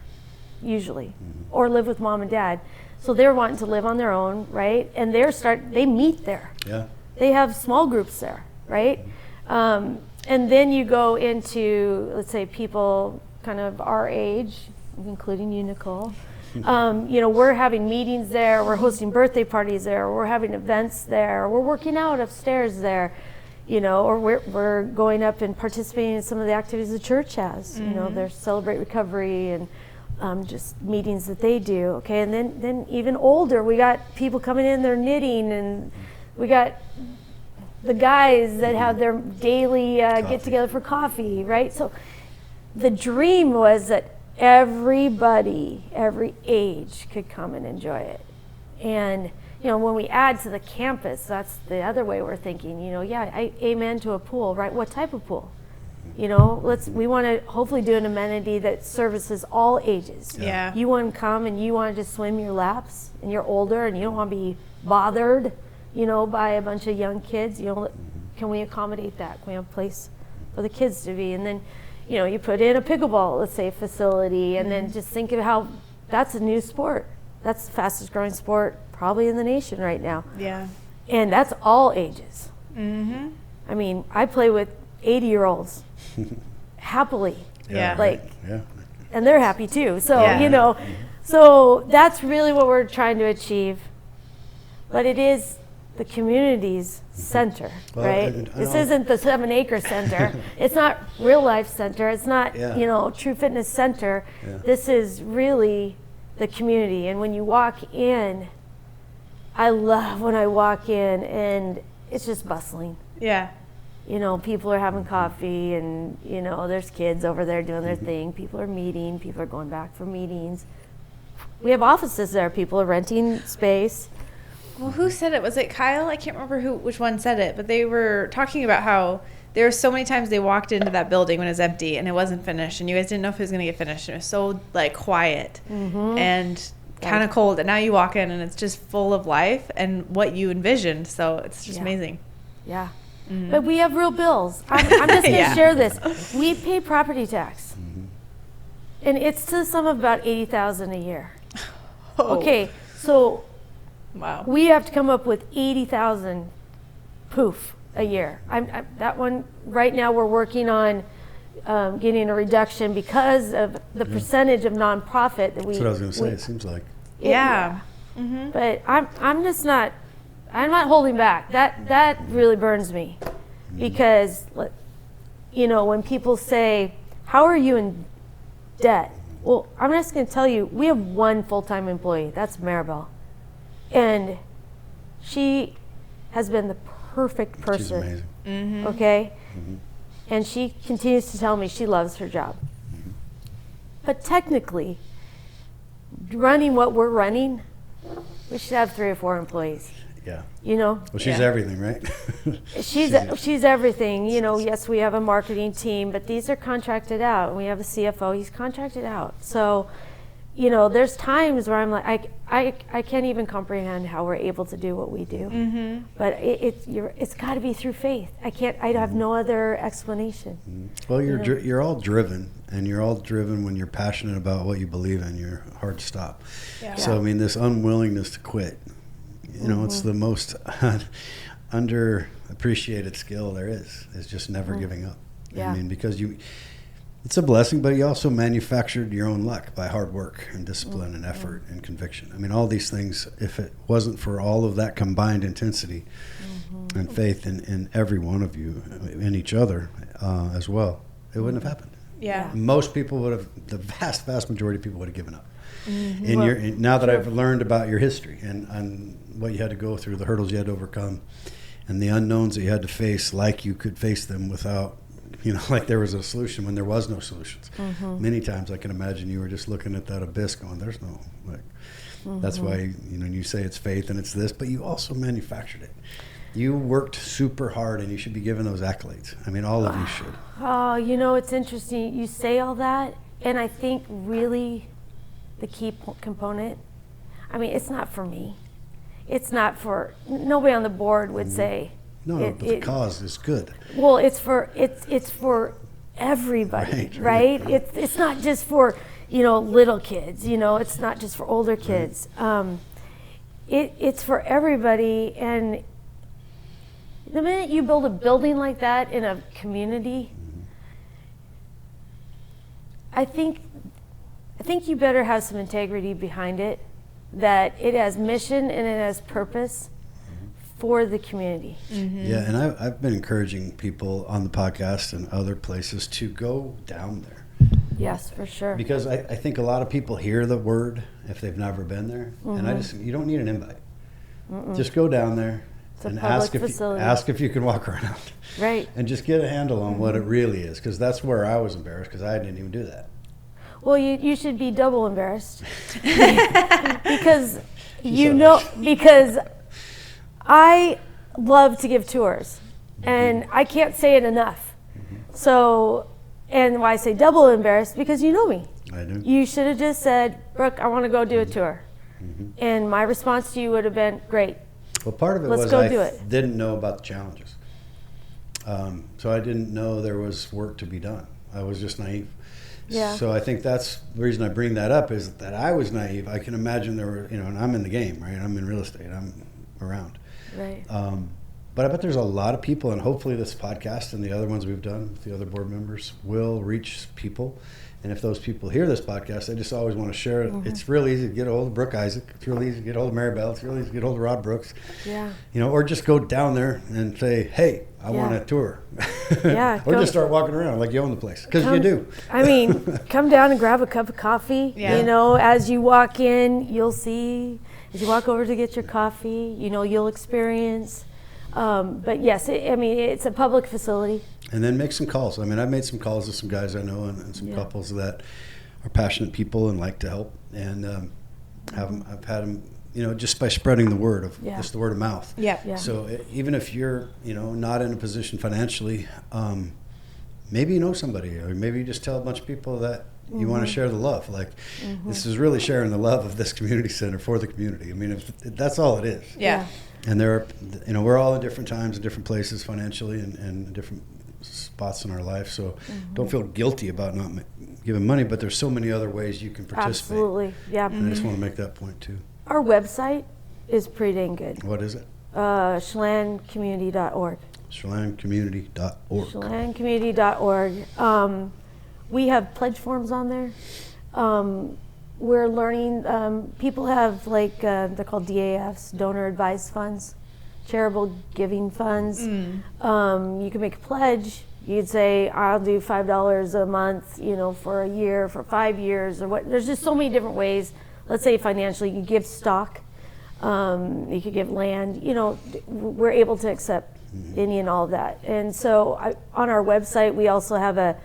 usually, or live with mom and dad. So they're wanting to live on their own, right? And they meet there. Yeah. They have small groups there, right? And then you go into, let's say, people kind of our age, including you, Nicole. We're having meetings there. We're hosting birthday parties there. We're having events there. We're working out upstairs there. Or we're going up and participating in some of the activities the church has. There's Celebrate Recovery and just meetings that they do. Okay, and then even older, we got people coming in, they're knitting, and we got the guys that have their daily get together for coffee, right? So the dream was that everybody, every age, could come and enjoy it. And when we add to the campus, that's the other way we're thinking, I amen to a pool, right? What type of pool? We want to hopefully do an amenity that services all ages. Yeah. You want to come and you want to just swim your laps and you're older and you don't want to be bothered, by a bunch of young kids. Can we accommodate that? Can we have a place for the kids to be? And then, you put in a pickleball, let's say, facility, and then just think of how that's a new sport. That's the fastest growing sport probably in the nation right now. Yeah. And that's all ages. I mean, I play with 80-year-olds happily. Yeah. Yeah. And they're happy too. So, Yeah. So that's really what we're trying to achieve. But it is the community's center, Well, right? This isn't the 7-acre center. It's not real life center. It's not, True Fitness Center. Yeah. This is really the community. And when you walk in, I love when I walk in and it's just bustling. Yeah. People are having coffee and, there's kids over there doing their thing. People are meeting. People are going back for meetings. We have offices there. People are renting space. Well, who said it? Was it Kyle? I can't remember which one said it, but they were talking about how there were so many times they walked into that building when it was empty and it wasn't finished, and you guys didn't know if it was going to get finished. It was so quiet and kind of cold, and now you walk in and it's just full of life and what you envisioned. So it's just amazing. Yeah. But we have real bills. I'm just going to share this. We pay property tax, and it's to the sum of about $80,000 a year. Okay, so Wow. we have to come up with $80,000 poof a year. That one, right now we're working on getting a reduction because of the percentage of nonprofit that we. That's what I was going to say. It seems like. Yeah. Mm-hmm. But I'm just not. I'm not holding back. That really burns me, because when people say, "How are you in debt?" Well, I'm just going to tell you, we have one full-time employee. That's Maribel, and she has been the perfect person. She's amazing. Mm-hmm. Okay. Mm-hmm. And she continues to tell me she loves her job. Mm-hmm. But technically, running what we're running, we should have 3 or 4 employees. Yeah. Well, she's everything, right? she's everything. Yes, we have a marketing team, but these are contracted out. And we have a CFO, he's contracted out. So, there's times where I'm like, I can't even comprehend how we're able to do what we do. Mm-hmm. But it's got to be through faith. I have no other explanation. Mm-hmm. Well, you're all driven, and you're all driven when you're passionate about what you believe in. You're hard to stop. Yeah. So I mean, this unwillingness to quit, it's the most underappreciated skill there is just never giving up. Yeah. I mean, because it's a blessing, but you also manufactured your own luck by hard work and discipline and effort and conviction. I mean, all these things, if it wasn't for all of that combined intensity and faith in every one of you, in each other as well, it wouldn't have happened. Yeah. Most people would have, the vast, vast majority of people would have given up. Now that I've learned about your history and what you had to go through, the hurdles you had to overcome, and the unknowns that you had to face, like you could face them without, like there was a solution when there was no solutions. Mm-hmm. Many times I can imagine you were just looking at that abyss going, there's no, that's why, you say it's faith and it's this, but you also manufactured it. You worked super hard, and you should be given those accolades. I mean, all of you should. Oh, it's interesting. You say all that, and I think really the key component, I mean, it's not for me. It's not for, nobody on the board would say. No, but the cause is good. Well, it's for everybody, right? It's not just for, little kids, it's not just for older kids. It's for everybody, and the minute you build a building like that in a community, I think you better have some integrity behind it, that it has mission and it has purpose for the community. Mm-hmm. Yeah, and I've been encouraging people on the podcast and other places to go down there. Yes, for sure. Because I think a lot of people hear the word if they've never been there, and you don't need an invite. Just go down there. It's a and public ask if you can walk around. Right. And just get a handle on what it really is, because that's where I was embarrassed, because I didn't even do that. Well, you should be double embarrassed because because I love to give tours, and I can't say it enough. So, and why I say double embarrassed, because you know me. I do. You should have just said, Brooke, I want to go do a tour. And my response to you would have been, great. Well, part of it was I didn't know about the challenges. So I didn't know there was work to be done. I was just naive. Yeah. So I think that's the reason I bring that up, is that I was naive. I can imagine there were, and I'm in the game, right? I'm in real estate. I'm around. Right. But I bet there's a lot of people, and hopefully this podcast and the other ones we've done with the other board members will reach people. And if those people hear this podcast, I just always want to share it. It's real easy to get a hold of Brooke Isaak. It's real easy to get a hold of Maribel. It's real easy to get a hold of Rod Brooks. Yeah. Or just go down there and say, hey, I want a tour. Yeah. Or just start walking around like you own the place, because you do. I mean, come down and grab a cup of coffee. Yeah. As you walk in, you'll see, as you walk over to get your coffee, you'll experience. But yes, it's a public facility. And then make some calls. I mean, I've made some calls to some guys I know and some couples that are passionate people and like to help. And I've had them, just by spreading the word of just the word of mouth. Yeah. So even if you're, not in a position financially, maybe you know somebody, or maybe you just tell a bunch of people that you want to share the love. Like, this is really sharing the love of this community center for the community. I mean, if that's all it is. Yeah. And there are, we're all in different times and different places financially and different spots in our life. So don't feel guilty about not giving money, but there's so many other ways you can participate. Absolutely, yeah. And I just want to make that point too. Our website is pretty dang good. What is it? ChelanCommunity.org. ChelanCommunity.org. ChelanCommunity.org. We have pledge forms on there. We're learning, people have they're called DAFs, donor advised funds, charitable giving funds. You can make a pledge. You'd say, I'll do $5 a month, for a year, for 5 years, or what. There's just so many different ways. Let's say financially, you give stock, you could give land. We're able to accept any and all of that. And so on our website, we also have a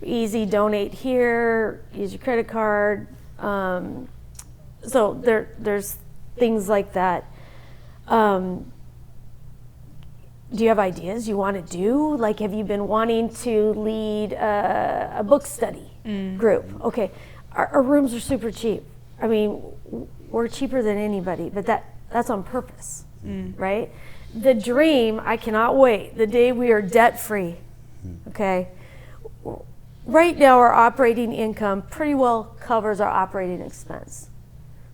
easy donate here, use your credit card. So there's things like that. Do you have ideas you want to do? Have you been wanting to lead a book study group? Okay, our rooms are super cheap. I mean, we're cheaper than anybody, but that's on purpose, right? The dream, I cannot wait, the day we are debt-free, okay? Right now, our operating income pretty well covers our operating expense.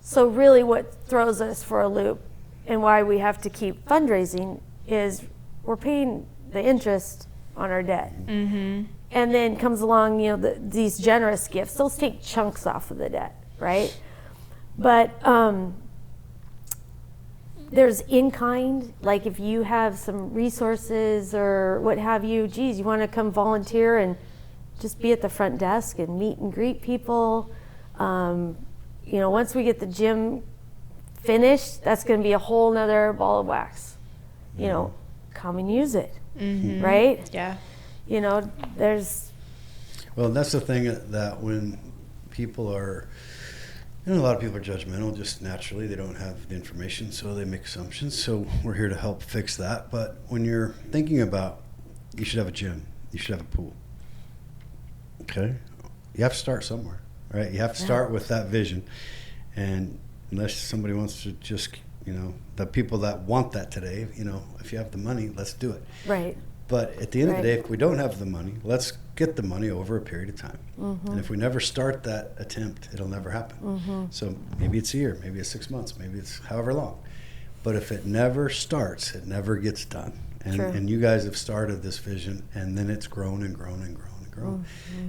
So really what throws us for a loop and why we have to keep fundraising is we're paying the interest on our debt. And then comes along, these generous gifts. Those take chunks off of the debt, right? But there's in-kind, if you have some resources or what have you, you want to come volunteer and just be at the front desk and meet and greet people. Once we get the gym finished, that's going to be a whole nother ball of wax. Come and use it, right? Yeah. There's... Well, that's the thing that when people are, a lot of people are judgmental just naturally. They don't have the information, so they make assumptions. So we're here to help fix that. But when you're thinking about, you should have a gym, you should have a pool. Okay? You have to start somewhere, right? You have to start with that vision. And unless somebody wants to just, the people that want that today, if you have the money, let's do it. Right. But at the end of the day, if we don't have the money, let's get the money over a period of time. And if we never start that attempt, it'll never happen. So maybe it's a year, maybe it's 6 months, maybe it's however long. But if it never starts, it never gets done. And you guys have started this vision, and then it's grown and grown and grown and grown.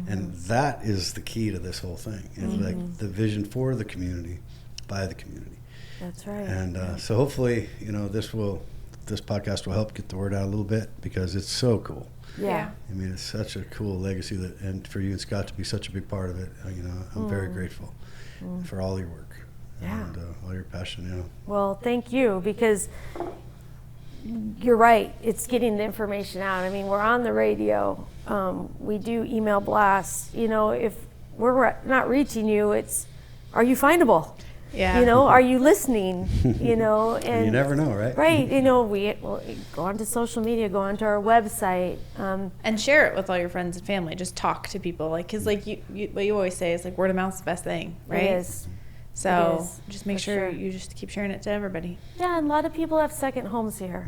And that is the key to this whole thing. It's the vision for the community, by the community. That's right. And so hopefully, this podcast will help get the word out a little bit, because it's so cool. Yeah. I mean, it's such a cool legacy and for you and Scott to be such a big part of it. I'm very grateful for all your work and all your passion. Well, thank you, because you're right. It's getting the information out. I mean, we're on the radio. We do email blasts. If we're not reaching you, are you findable? Yeah. Are you listening? And you never know, right? Right. We go onto social media, go onto our website, and share it with all your friends and family. Just talk to people, because what you always say is word of mouth's the best thing, right? It is. So It is, just make sure you just keep sharing it to everybody. Yeah, and a lot of people have second homes here.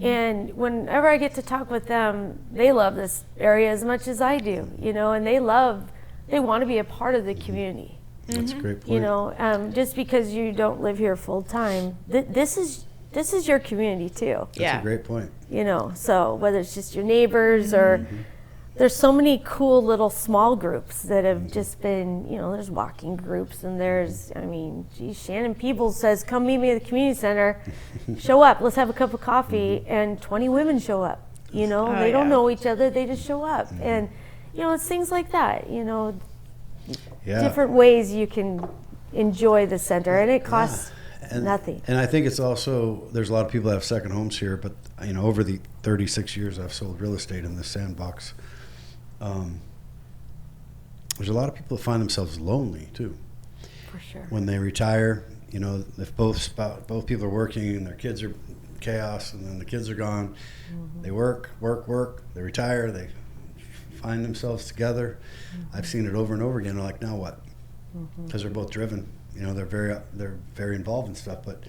And whenever I get to talk with them, they love this area as much as I do, and they want to be a part of the community. That's a great point. Just because you don't live here full time, this is your community too. That's a great point. So whether it's just your neighbors or there's so many cool little small groups that have just been, there's walking groups, and there's, Shannon Peebles says, come meet me at the community center, show up, let's have a cup of coffee, and 20 women show up. They don't know each other, they just show up. And, it's things like that, different ways you can enjoy the center, and it costs nothing. And I think it's also, there's a lot of people that have second homes here, but over the 36 years I've sold real estate in this sandbox, there's a lot of people that find themselves lonely too. For sure. When they retire, if both people are working and their kids are chaos, and then the kids are gone, they work, they retire, they find themselves together. I've seen it over and over again. They're like, now what? Because they're both driven. They're very involved in stuff. But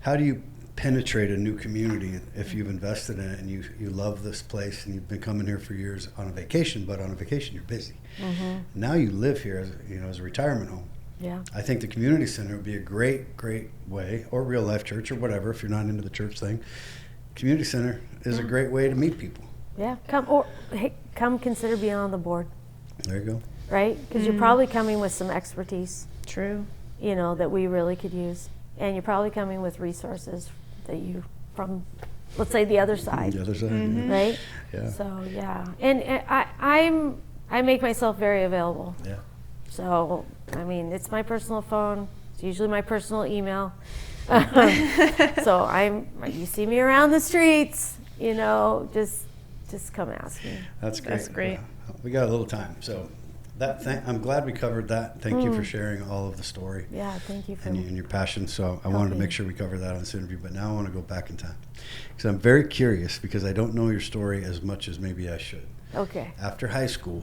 how do you penetrate a new community if you've invested in it and you love this place and you've been coming here for years on a vacation? But on a vacation, you're busy. Now you live here as a retirement home. Yeah. I think the community center would be a great way, or real life church or whatever, if you're not into the church thing, community center is a great way to meet people. Yeah, come consider being on the board. There you go. Right? Because you're probably coming with some expertise, True. that we really could use. And you're probably coming with resources that you, from, let's say, the other side. The other side, Right? Yeah. So, yeah. And I make myself very available. Yeah. So, I mean, it's my personal phone. It's usually my personal email. So you see me around the streets, just come ask me. That's great. That's great. We got a little time, so I'm glad we covered that. Thank you for sharing all of the story. Yeah, thank you for and your passion. So I wanted to make sure we cover that on this interview, but now I want to go back in time because I'm very curious because I don't know your story as much as maybe I should. Okay. After high school,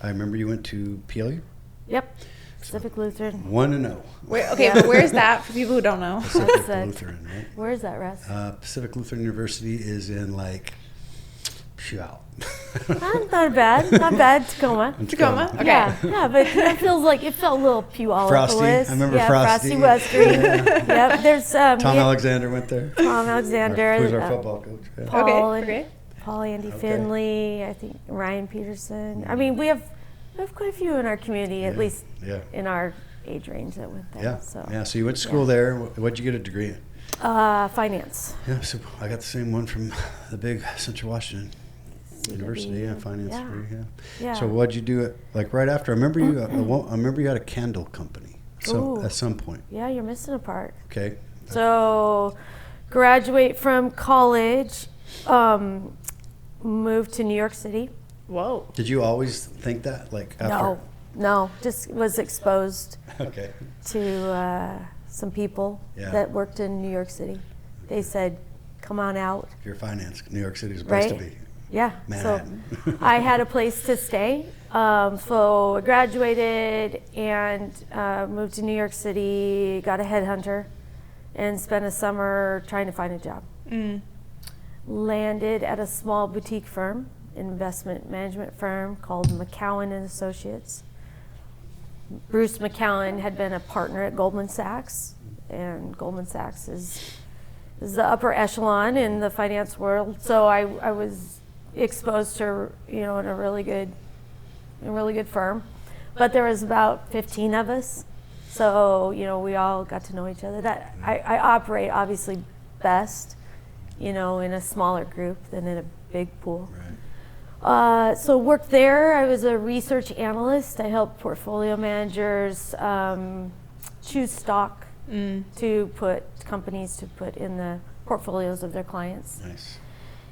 I remember you went to PLU. Yep. Pacific Lutheran. 1-0. But where's that for people who don't know? Pacific Lutheran, right? Where is that, Russ? Pacific Lutheran University is in Shout. Not bad. Tacoma. Tacoma? Okay. Yeah, but it felt a little Puyallup. Frosty. I remember Frosty. Frosty Westry. Yep. There's Tom Alexander went there. Tom Alexander. Who's our football coach? Yeah. Paul, Andy Finley. I think Ryan Peterson. I mean, we have quite a few in our community, at least in our age range that went there. Yeah. So So you went to school there. What'd you get a degree in? Finance. Yeah. So I got the same one from the big Central Washington University. Yeah, finance degree. Yeah. So what'd you do right after? I remember you. I remember you had a candle company. So at some point. Yeah, you're missing a part. Okay. So, graduate from college, moved to New York City. Whoa. Did you always think that? After? No. Just was exposed okay. to some people that worked in New York City. They said, "Come on out." If you're finance, New York City is a place to be. Yeah. Manhattan. So I had a place to stay. So I graduated and moved to New York City, got a headhunter, and spent a summer trying to find a job. Landed at a small boutique firm, investment management firm called McCowan and Associates. Bruce McCowan had been a partner at Goldman Sachs, and Goldman Sachs is the upper echelon in the finance world. So I was exposed to in a really good firm, but there was about 15 of us, so we all got to know each other. That I operate obviously best in a smaller group than in a big pool. Right. So worked there. I was a research analyst. I helped portfolio managers choose stock to put companies to put in the portfolios of their clients. Nice.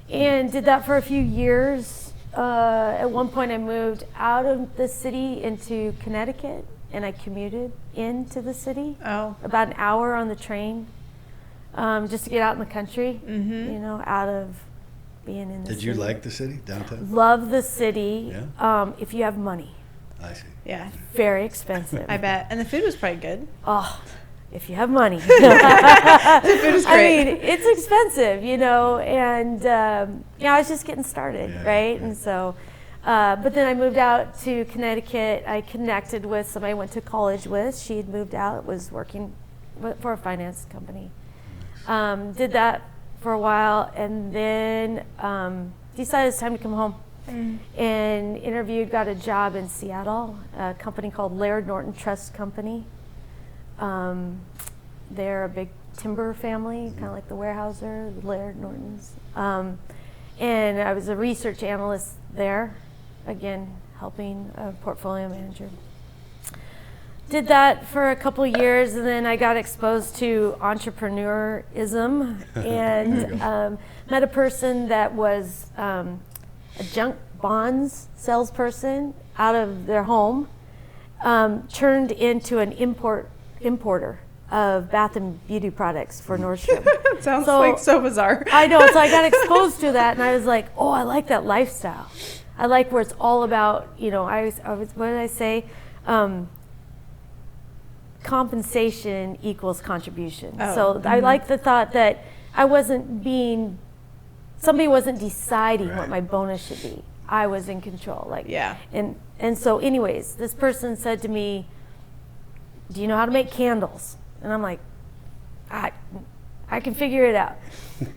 And did that for a few years. At one point I moved out of the city into Connecticut, and I commuted into the city. About an hour on the train, just to get out in the country, out of being in the city. Did you like the city, downtown? Love the city, if you have money. I see. Yeah. Very expensive. I bet. And the food was probably good. Oh, if you have money. The food is great. I mean, it's expensive, and I was just getting started, right? And so, but then I moved out to Connecticut. I connected with somebody I went to college with. She had moved out, was working for a finance company. Did that for a while, and then decided it's time to come home. And interviewed, got a job in Seattle, a company called Laird Norton Trust Company. They're a big timber family, kind of like the Weyerhaeuser, the Laird Nortons. And I was a research analyst there, again, helping a portfolio manager. Did that for a couple years, and then I got exposed to entrepreneurism and met a person that was a junk bonds salesperson out of their home, turned into an importer of bath and beauty products for Nordstrom. Sounds so bizarre. I know, so I got exposed to that, and I was like, oh, I like that lifestyle. I like where it's all about, I was what did I say? Compensation equals contribution. So I like the thought that somebody wasn't deciding what my bonus should be. I was in control. And so anyways, this person said to me, do you know how to make candles? And I'm like, I can figure it out.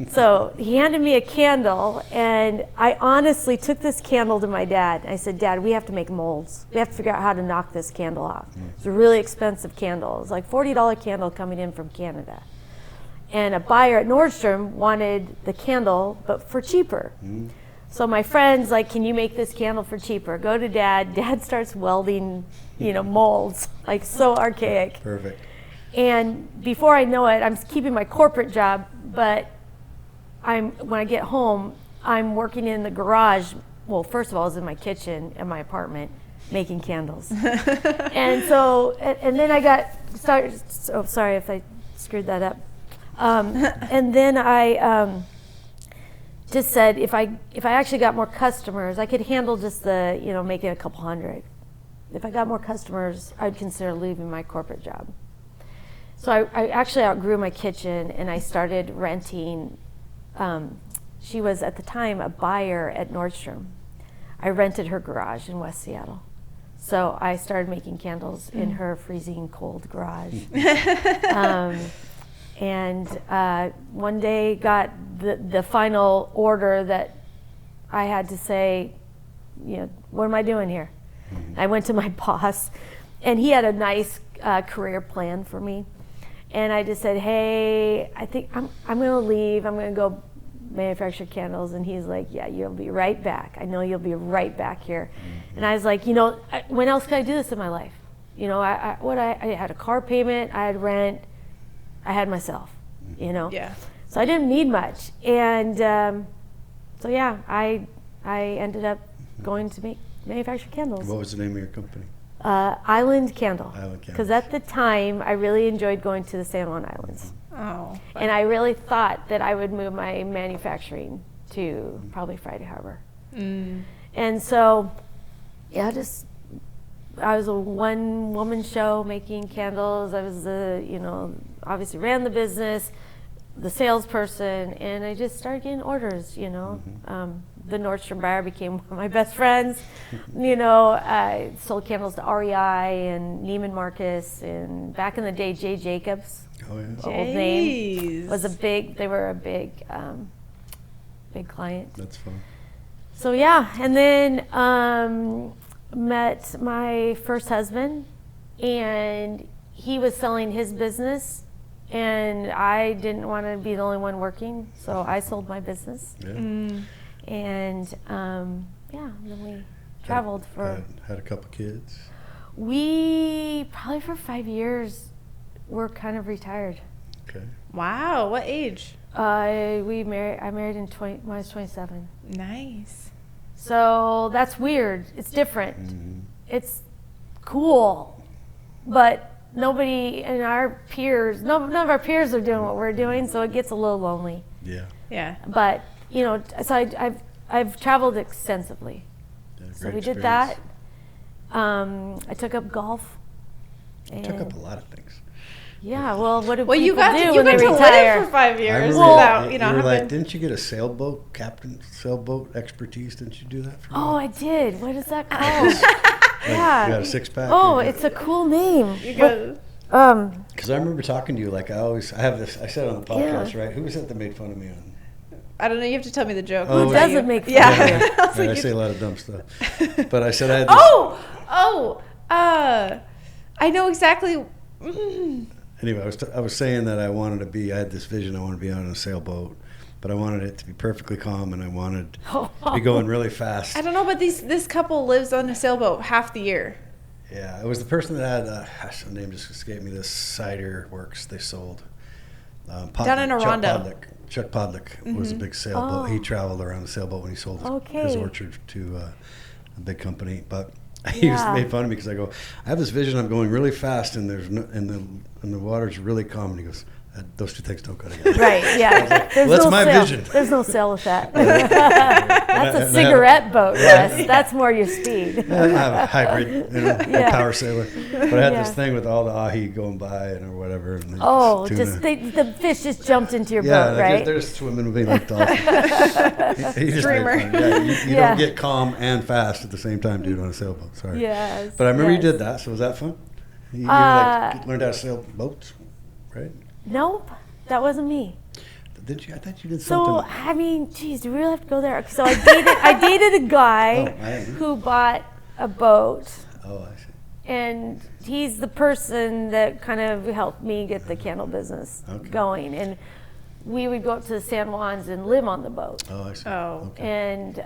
So he handed me a candle, and I honestly took this candle to my dad. I said, Dad, we have to make molds. We have to figure out how to knock this candle off. It's a really expensive candle. It was like $40 candle coming in from Canada. And a buyer at Nordstrom wanted the candle, but for cheaper. So my friend's like, can you make this candle for cheaper? Go to Dad. Dad starts welding, molds, like so archaic. Perfect. And before I know it, I'm keeping my corporate job, but when I get home, I'm working in the garage. Well, first of all, I was in my kitchen in my apartment making candles. And then I got started. Oh, sorry if I screwed that up. And then I just said if I actually got more customers, I could handle just the making a couple hundred. If I got more customers, I'd consider leaving my corporate job. So I actually outgrew my kitchen, and I started renting. She was at the time a buyer at Nordstrom. I rented her garage in West Seattle. So I started making candles in her freezing cold garage. And one day got the final order that I had to say, what am I doing here? I went to my boss, and he had a nice career plan for me. And I just said, hey, I think I'm going to leave. I'm going to go manufacture candles. And he's like, yeah, you'll be right back. I know you'll be right back here. And I was like, when else can I do this in my life? I had a car payment, I had rent, I had myself, Yeah. So I didn't need much. And I ended up going to manufacture candles. What was the name of your company? Island Candle. Island Candle. Because at the time, I really enjoyed going to the San Juan Islands. Oh. And I really thought that I would move my manufacturing to probably Friday Harbor. And so, I was a one-woman show making candles. I was obviously ran the business, the salesperson, and I just started getting orders, The Nordstrom buyer became one of my best friends. I sold candles to REI and Neiman Marcus, and back in the day, J. Jacobs, the old name, was they were a big client. That's fun. So and then met my first husband, and he was selling his business, and I didn't want to be the only one working, so I sold my business. Yeah. And then we traveled had a couple kids. We probably for 5 years were kind of retired. Okay. Wow. What age? I married when I was 27. Nice. So that's weird. It's different. It's cool, but nobody in our peers, none of our peers are doing what we're doing, so it gets a little lonely. Yeah. But so I've traveled extensively. Yeah, So we great did that. I took up golf. You took up a lot of things. Yeah, well, what do Well, people you got do to when they live retire? for 5 years I remember without, you were like, having. didn't you get a sailboat expertise? Didn't you do that for me? Oh, I did. What is that called? Yeah. You got a six-pack? Oh, it's a cool name. Because I remember talking to you, like I said it on the podcast, right? Who was it that made fun of me on? I don't know. You have to tell me the joke. Oh, Who doesn't make fun Yeah. of you? I say a lot of dumb stuff. But I said I had this. I know exactly. Anyway, I was saying that I had this vision. I wanted to be on a sailboat, but I wanted it to be perfectly calm, and I wanted to be going really fast. I don't know, but this couple lives on a sailboat half the year. Yeah, it was the person that had, the name just escaped me, this cider works they sold. Down in Aranda. Chuck Podlick was a big sailboat. He traveled around the sailboat when he sold his orchard to a big company. But he made fun of me because I go, I have this vision. I'm going really fast, and the water's really calm. And he goes, those two things don't go together. Right, yeah. Like, well, that's my vision. There's no sail with that. That's a cigarette boat, Russ. That's more your speed. I have a hybrid, a power sailor. But I had this thing with all the ahi going by or whatever. And the fish just jumped into your boat, right? They're just swimming with me like dolphins. He just made fun. Yeah, you don't get calm and fast at the same time, dude, on a sailboat. Sorry. Yes. But I remember you did that. So was that fun? You learned how to sail boats, right? Nope, that wasn't me. Did you? I thought you did So, something. I mean, geez, do we really have to go there? So I dated a guy who bought a boat. Oh, I see. And he's the person that kind of helped me get the candle business going. And we would go up to the San Juans and live on the boat. Oh, I see. Oh. Okay. And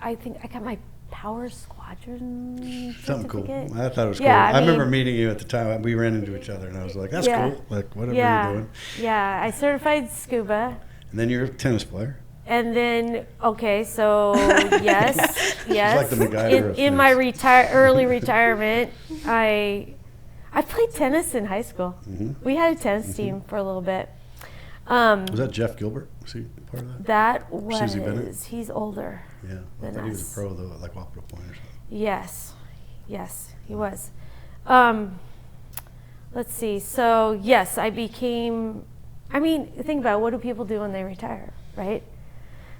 I think I got my Power Squadron Something cool. certificate. I thought it was cool. Yeah, I remember meeting you at the time. We ran into each other, and I was like, "That's cool. Like whatever you're doing." Yeah, I certified scuba. And then you're a tennis player. And then, so yes. like the MacGyver of In my things. early retirement, I played tennis in high school. Mm-hmm. We had a tennis team for a little bit. Was that Jeff Gilbert? Was he part of that? That Susie Bennett? was, he's older. Yeah. I than thought he was us. a pro, though, at like Wapato Point or something. Yes, he was. Let's see. So yes, I became. I mean, think about it, what do people do when they retire, right?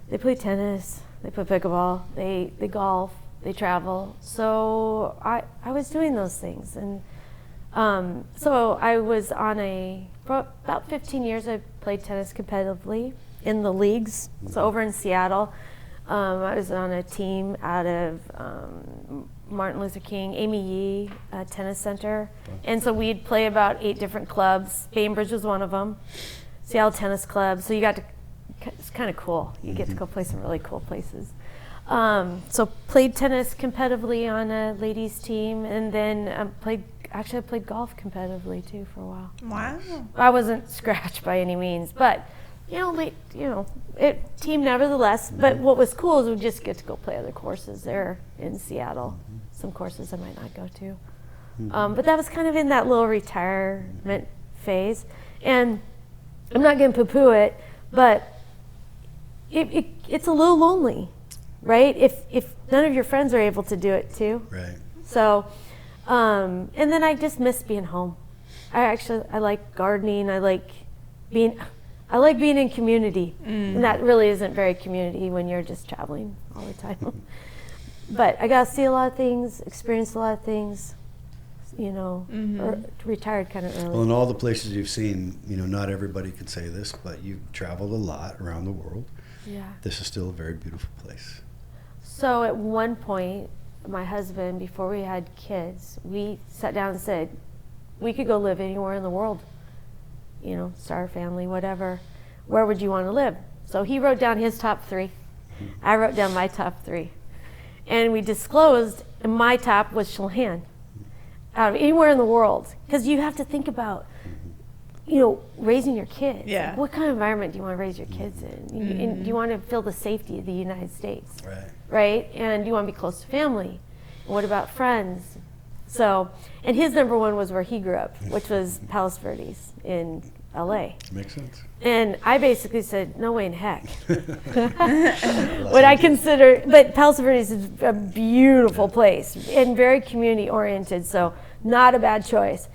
They play tennis, they play pickleball, they golf, they travel. So I was doing those things, and so I was for about 15 years. I played tennis competitively in the leagues. So over in Seattle. I was on a team out of Martin Luther King, Amy Yee Tennis Center. And so we'd play about 8 different clubs. Bainbridge was one of them, Seattle Tennis Club. So it's kind of cool. You get to go play some really cool places. So played tennis competitively on a ladies team, and then I played golf competitively too for a while. Wow. I wasn't scratched by any means, but team nevertheless. But what was cool is we just get to go play other courses there in Seattle. Some courses I might not go to. But that was kind of in that little retirement phase. And I'm not going to poo-poo it, but it's a little lonely, right? If none of your friends are able to do it too. Right. So, and then I just miss being home. I like gardening. I like being in community. And that really isn't very community when you're just traveling all the time. But I got to see a lot of things, experience a lot of things, retired kind of early. Well, in all the places you've seen, not everybody can say this, but you've traveled a lot around the world. Yeah. This is still a very beautiful place. So at one point, my husband, before we had kids, we sat down and said, we could go live anywhere in the world. Start a family, whatever. Where would you want to live? So he wrote down his top 3. I wrote down my top 3. And we disclosed, and my top was Chelan, out of anywhere in the world. Because you have to think about, raising your kids. Yeah. Like, what kind of environment do you want to raise your kids in? And do you want to feel the safety of the United States? Right. Right? And do you want to be close to family? And what about friends? So, and his number 1 was where he grew up, which was Palos Verdes in LA. Makes sense. And I basically said, no way in heck. What I consider, but Palos Verdes is a beautiful place and very community oriented, so not a bad choice.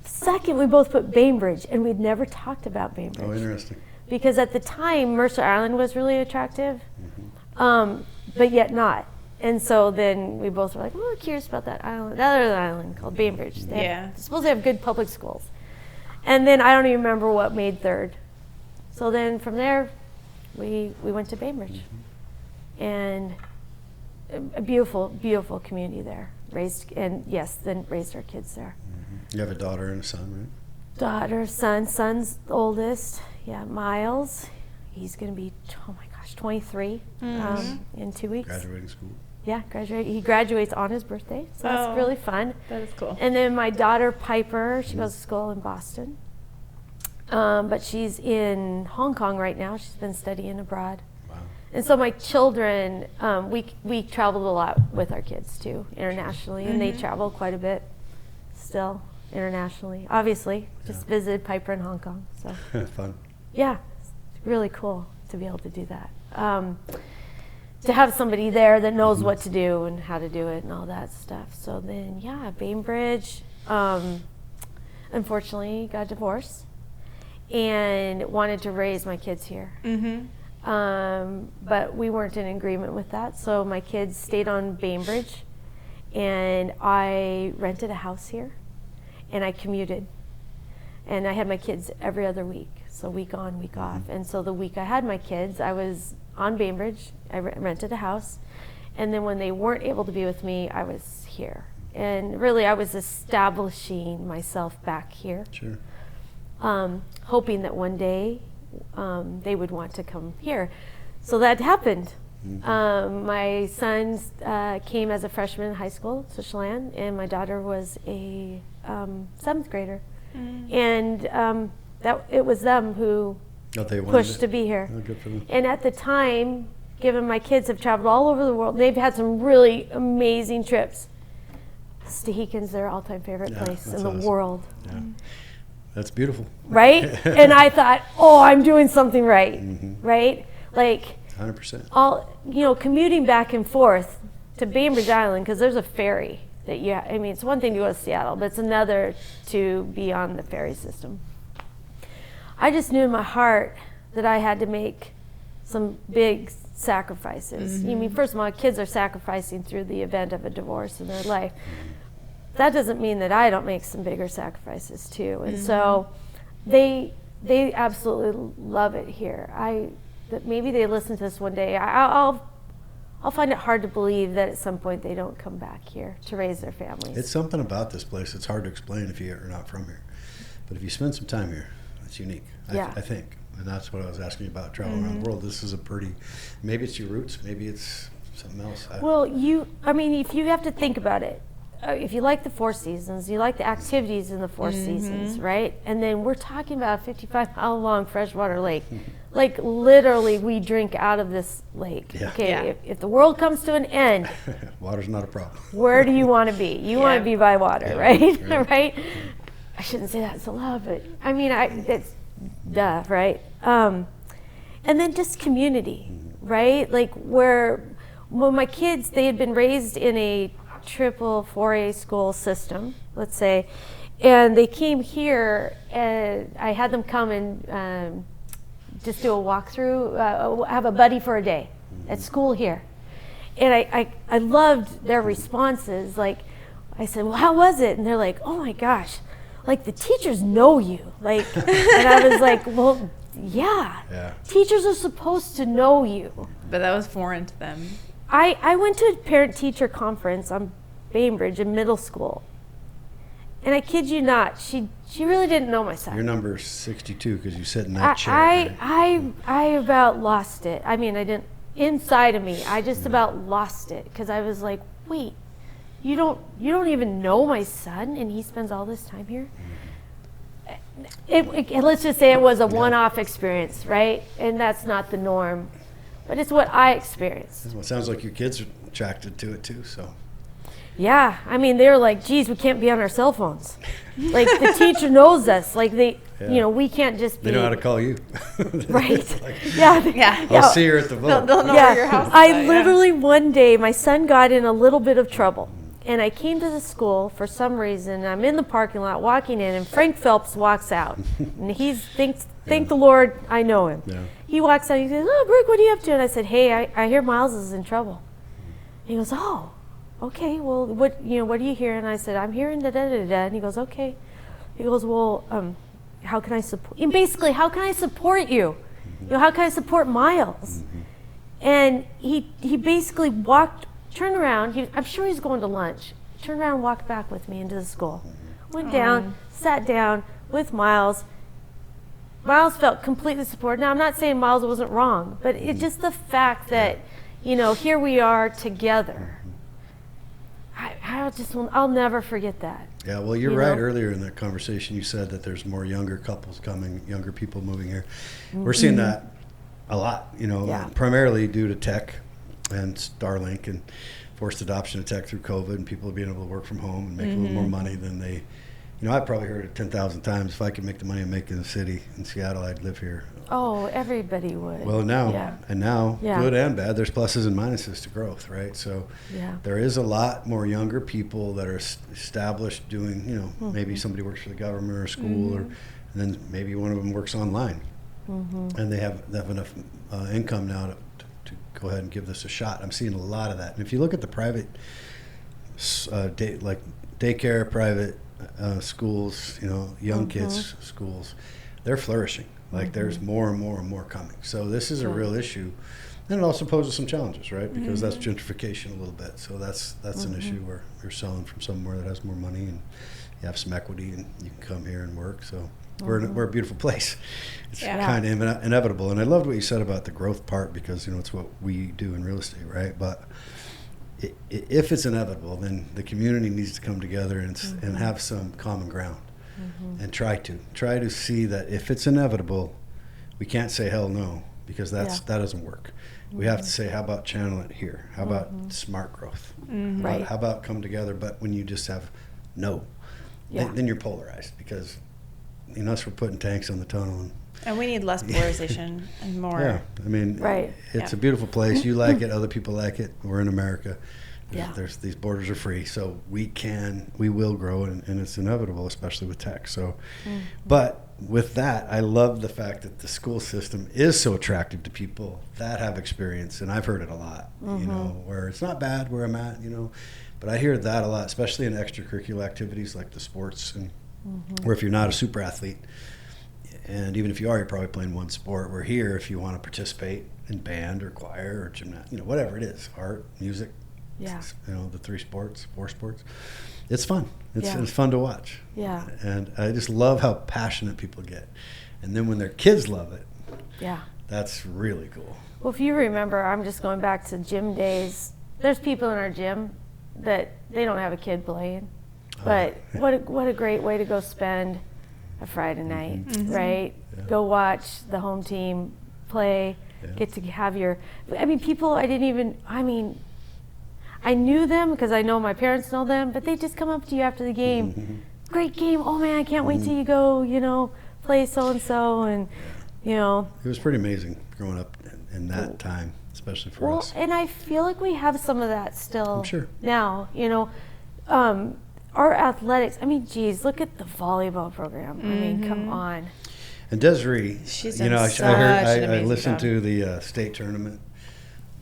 Second, we both put Bainbridge, and we'd never talked about Bainbridge. Oh, interesting. Because at the time, Mercer Island was really attractive, but yet not. And so then we both were like, we're curious about that other island called Bainbridge. They're supposed to have good public schools. And then I don't even remember what made third. So then from there, we went to Bainbridge. And a beautiful, beautiful community there. Then raised our kids there. You have a daughter and a son, right? Daughter, son's the oldest. Yeah, Miles. He's going to be, 23 in 2 weeks. Graduating school. Yeah, he graduates on his birthday, so that's really fun. That is cool. And then my daughter, Piper, she goes to school in Boston. But she's in Hong Kong right now. She's been studying abroad. Wow. And so my children, we traveled a lot with our kids too, internationally, and they travel quite a bit still internationally. Obviously, just visited Piper in Hong Kong. So Fun. yeah, it's really cool to be able to do that. To have somebody there that knows what to do and how to do it and all that stuff. So then, Bainbridge, unfortunately got divorced and wanted to raise my kids here. But we weren't in agreement with that. So my kids stayed on Bainbridge, and I rented a house here, and I commuted. And I had my kids every other week. So week on, week off. And so the week I had my kids, I was on Bainbridge. I rented a house. And then when they weren't able to be with me, I was here. And really, I was establishing myself back here. Sure. Hoping that one day they would want to come here. So that happened. My son came as a freshman in high school to Chelan, and my daughter was a 7th grader. And that it was them who pushed to be here. Oh, good for them. And at the time, given my kids have traveled all over the world, they've had some really amazing trips. Stehekin's their all-time favorite place in the world. Yeah. That's beautiful. Right? And I thought, oh, I'm doing something right. Right? Like 100%. Commuting back and forth to Bainbridge Island, because there's a ferry that it's one thing to go to Seattle, but it's another to be on the ferry system. I just knew in my heart that I had to make some big sacrifices. First of all, kids are sacrificing through the event of a divorce in their life. That doesn't mean that I don't make some bigger sacrifices too. And so they absolutely love it here. That maybe they listen to this one day. I'll find it hard to believe that at some point they don't come back here to raise their families. It's something about this place. It's hard to explain if you're not from here. But if you spend some time here, it's unique, I think. And that's what I was asking about, traveling around the world. This is maybe it's your roots, maybe it's something else. Well, if you have to think about it, if you like the 4 seasons, you like the activities in the 4 seasons, right? And then we're talking about a 55-mile long freshwater lake. Like literally we drink out of this lake. Yeah. Okay, if the world comes to an end, water's not a problem. Where do you want to be? You want to be by water, right? Right? I shouldn't say that so loud, but it's duh, right? And then just community, right? Like when my kids, they had been raised in a triple 4A school system, let's say, and they came here, and I had them come and just do a walkthrough, have a buddy for a day at school here. And I loved their responses. Like, I said, well, how was it? And they're like, oh my gosh, like the teachers know you. Like, and I was like, well, yeah. Teachers are supposed to know you. But that was foreign to them. I went to a parent-teacher conference on Bainbridge in middle school, and I kid you not, she really didn't know my son. Your number is 62 because you sit in that chair. I about lost it. I didn't, inside of me, I just about lost it, because I was like, wait, you don't even know my son, and he spends all this time here? Let's just say it was a one-off experience, right? And that's not the norm. But it's what I experienced. Well, it sounds like your kids are attracted to it too, so. Yeah, they were like, geez, we can't be on our cell phones. Like, the teacher knows us. Like, we can't just be. They know how to call you. Right. Like, I'll see her at the vote. They'll know where your house is. I literally, one day, my son got in a little bit of trouble. And I came to the school for some reason. I'm in the parking lot walking in, and Frank Phelps walks out. And thank the Lord, I know him. Yeah. He walks out, he says, oh, Brooke, what are you up to? And I said, hey, I hear Miles is in trouble. And he goes, oh, okay, well, what do you hear? And I said, I'm hearing da-da-da-da. And he goes, okay. He goes, well, how can I support you? Basically, how can I support you? How can I support Miles? And he basically turned around, I'm sure he's going to lunch, turned around and walked back with me into the school. Went down, sat down with Miles. Miles felt completely supported. Now, I'm not saying Miles wasn't wrong, but it's just the fact that, here we are together. I'll never forget that. Yeah, well, you're right. Earlier in that conversation, you said that there's more younger couples coming, younger people moving here. We're seeing that a lot, primarily due to tech and Starlink and forced adoption of tech through COVID, and people being able to work from home and make a little more money than they, I've probably heard it 10,000 times. If I could make the money I make in the city, in Seattle, I'd live here. Oh, everybody would. Well, now, good and bad, there's pluses and minuses to growth, right? So there is a lot more younger people that are established doing, maybe somebody works for the government or school, and then maybe one of them works online. And they have enough income now to go ahead and give this a shot. I'm seeing a lot of that. And if you look at the private, daycare, private schools, young kids schools, they're flourishing. Like there's more and more and more coming. So this is a real issue. And it also poses some challenges, right? Because that's gentrification a little bit. So that's an issue where you're selling from somewhere that has more money and you have some equity and you can come here and work. So we're a beautiful place. It's kind of inevitable. And I loved what you said about the growth part because, it's what we do in real estate, right? But if it's inevitable, then the community needs to come together and have some common ground and try to see that if it's inevitable, we can't say hell no because that doesn't work. We have to say, how about channel it here? How about smart growth? Right. How about come together? But when you just have no, then you're polarized because us we're putting tanks on the tunnel. And we need less polarization and more. Yeah, I mean, it's a beautiful place. You like it, other people like it. We're in America. These borders are free, so we will grow, and it's inevitable, especially with tech. So, but with that, I love the fact that the school system is so attractive to people that have experience, and I've heard it a lot. Where it's not bad where I'm at, but I hear that a lot, especially in extracurricular activities like the sports, and where if you're not a super athlete. And even if you are, you're probably playing one sport. We're here if you want to participate in band or choir or gymnastics, whatever it is, art, music, the 4 sports. It's fun. It's fun to watch. Yeah. And I just love how passionate people get. And then when their kids love it, that's really cool. Well, if you remember, I'm just going back to gym days. There's people in our gym that they don't have a kid playing. But what a great way to go spend a Friday night, right? Yeah. Go watch the home team play, get to have people I knew them because I know my parents know them, but they just come up to you after the game. Great game, oh man, I can't wait till you go, play so-and-so, and, It was pretty amazing growing up in that time, especially for us. And I feel like we have some of that still I'm sure. now, our athletics, look at the volleyball program. Come on. And Desiree, she's I listened to the state tournament,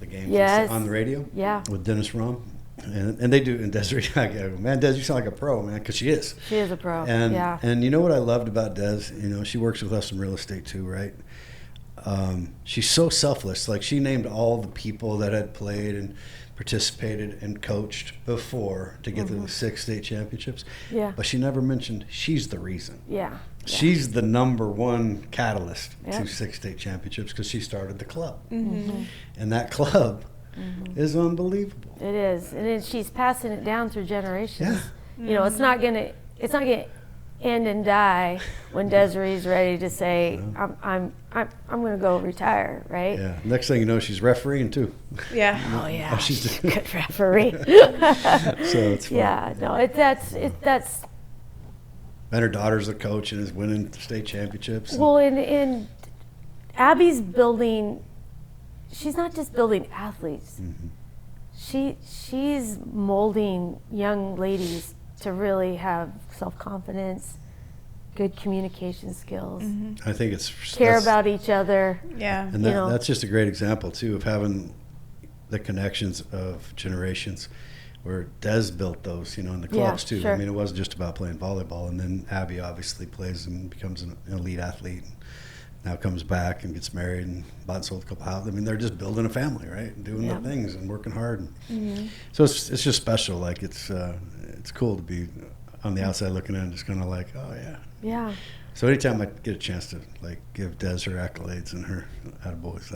the games on the radio with Dennis Rom. And they do, and Desiree, I go, man, Des, you sound like a pro, man, because she is. She is a pro, And you know what I loved about Des? She works with us in real estate too, right? She's so selfless. Like, she named all the people that had played and participated and coached before to get to the 6 state championships. Yeah. But she never mentioned she's the reason. Yeah. She's the number one catalyst to 6 state championships because she started the club. And that club is unbelievable. It is. And then she's passing it down through generations. Yeah. It's not gonna end and die when Desiree's ready to say, I'm gonna go retire, right? Yeah. Next thing you know, she's refereeing too. Yeah. Oh yeah. She's a good referee. So it's fun. Yeah. No. That's. And her daughter's a coach and is winning state championships. Well, in Abby's building, she's not just building athletes. She's molding young ladies to really have self-confidence, good communication skills. I think it's care about each other. Yeah. And that's just a great example too of having the connections of generations where Des built those, in the clubs too. Sure. It wasn't just about playing volleyball. And then Abby obviously plays and becomes an elite athlete. And now comes back and gets married and bought and sold a couple houses. They're just building a family, right? And doing the things and working hard. So it's just special. Like it's cool to be on the outside looking in, just kind of like, oh yeah. Yeah. So anytime I get a chance to give Des her accolades and her attaboys,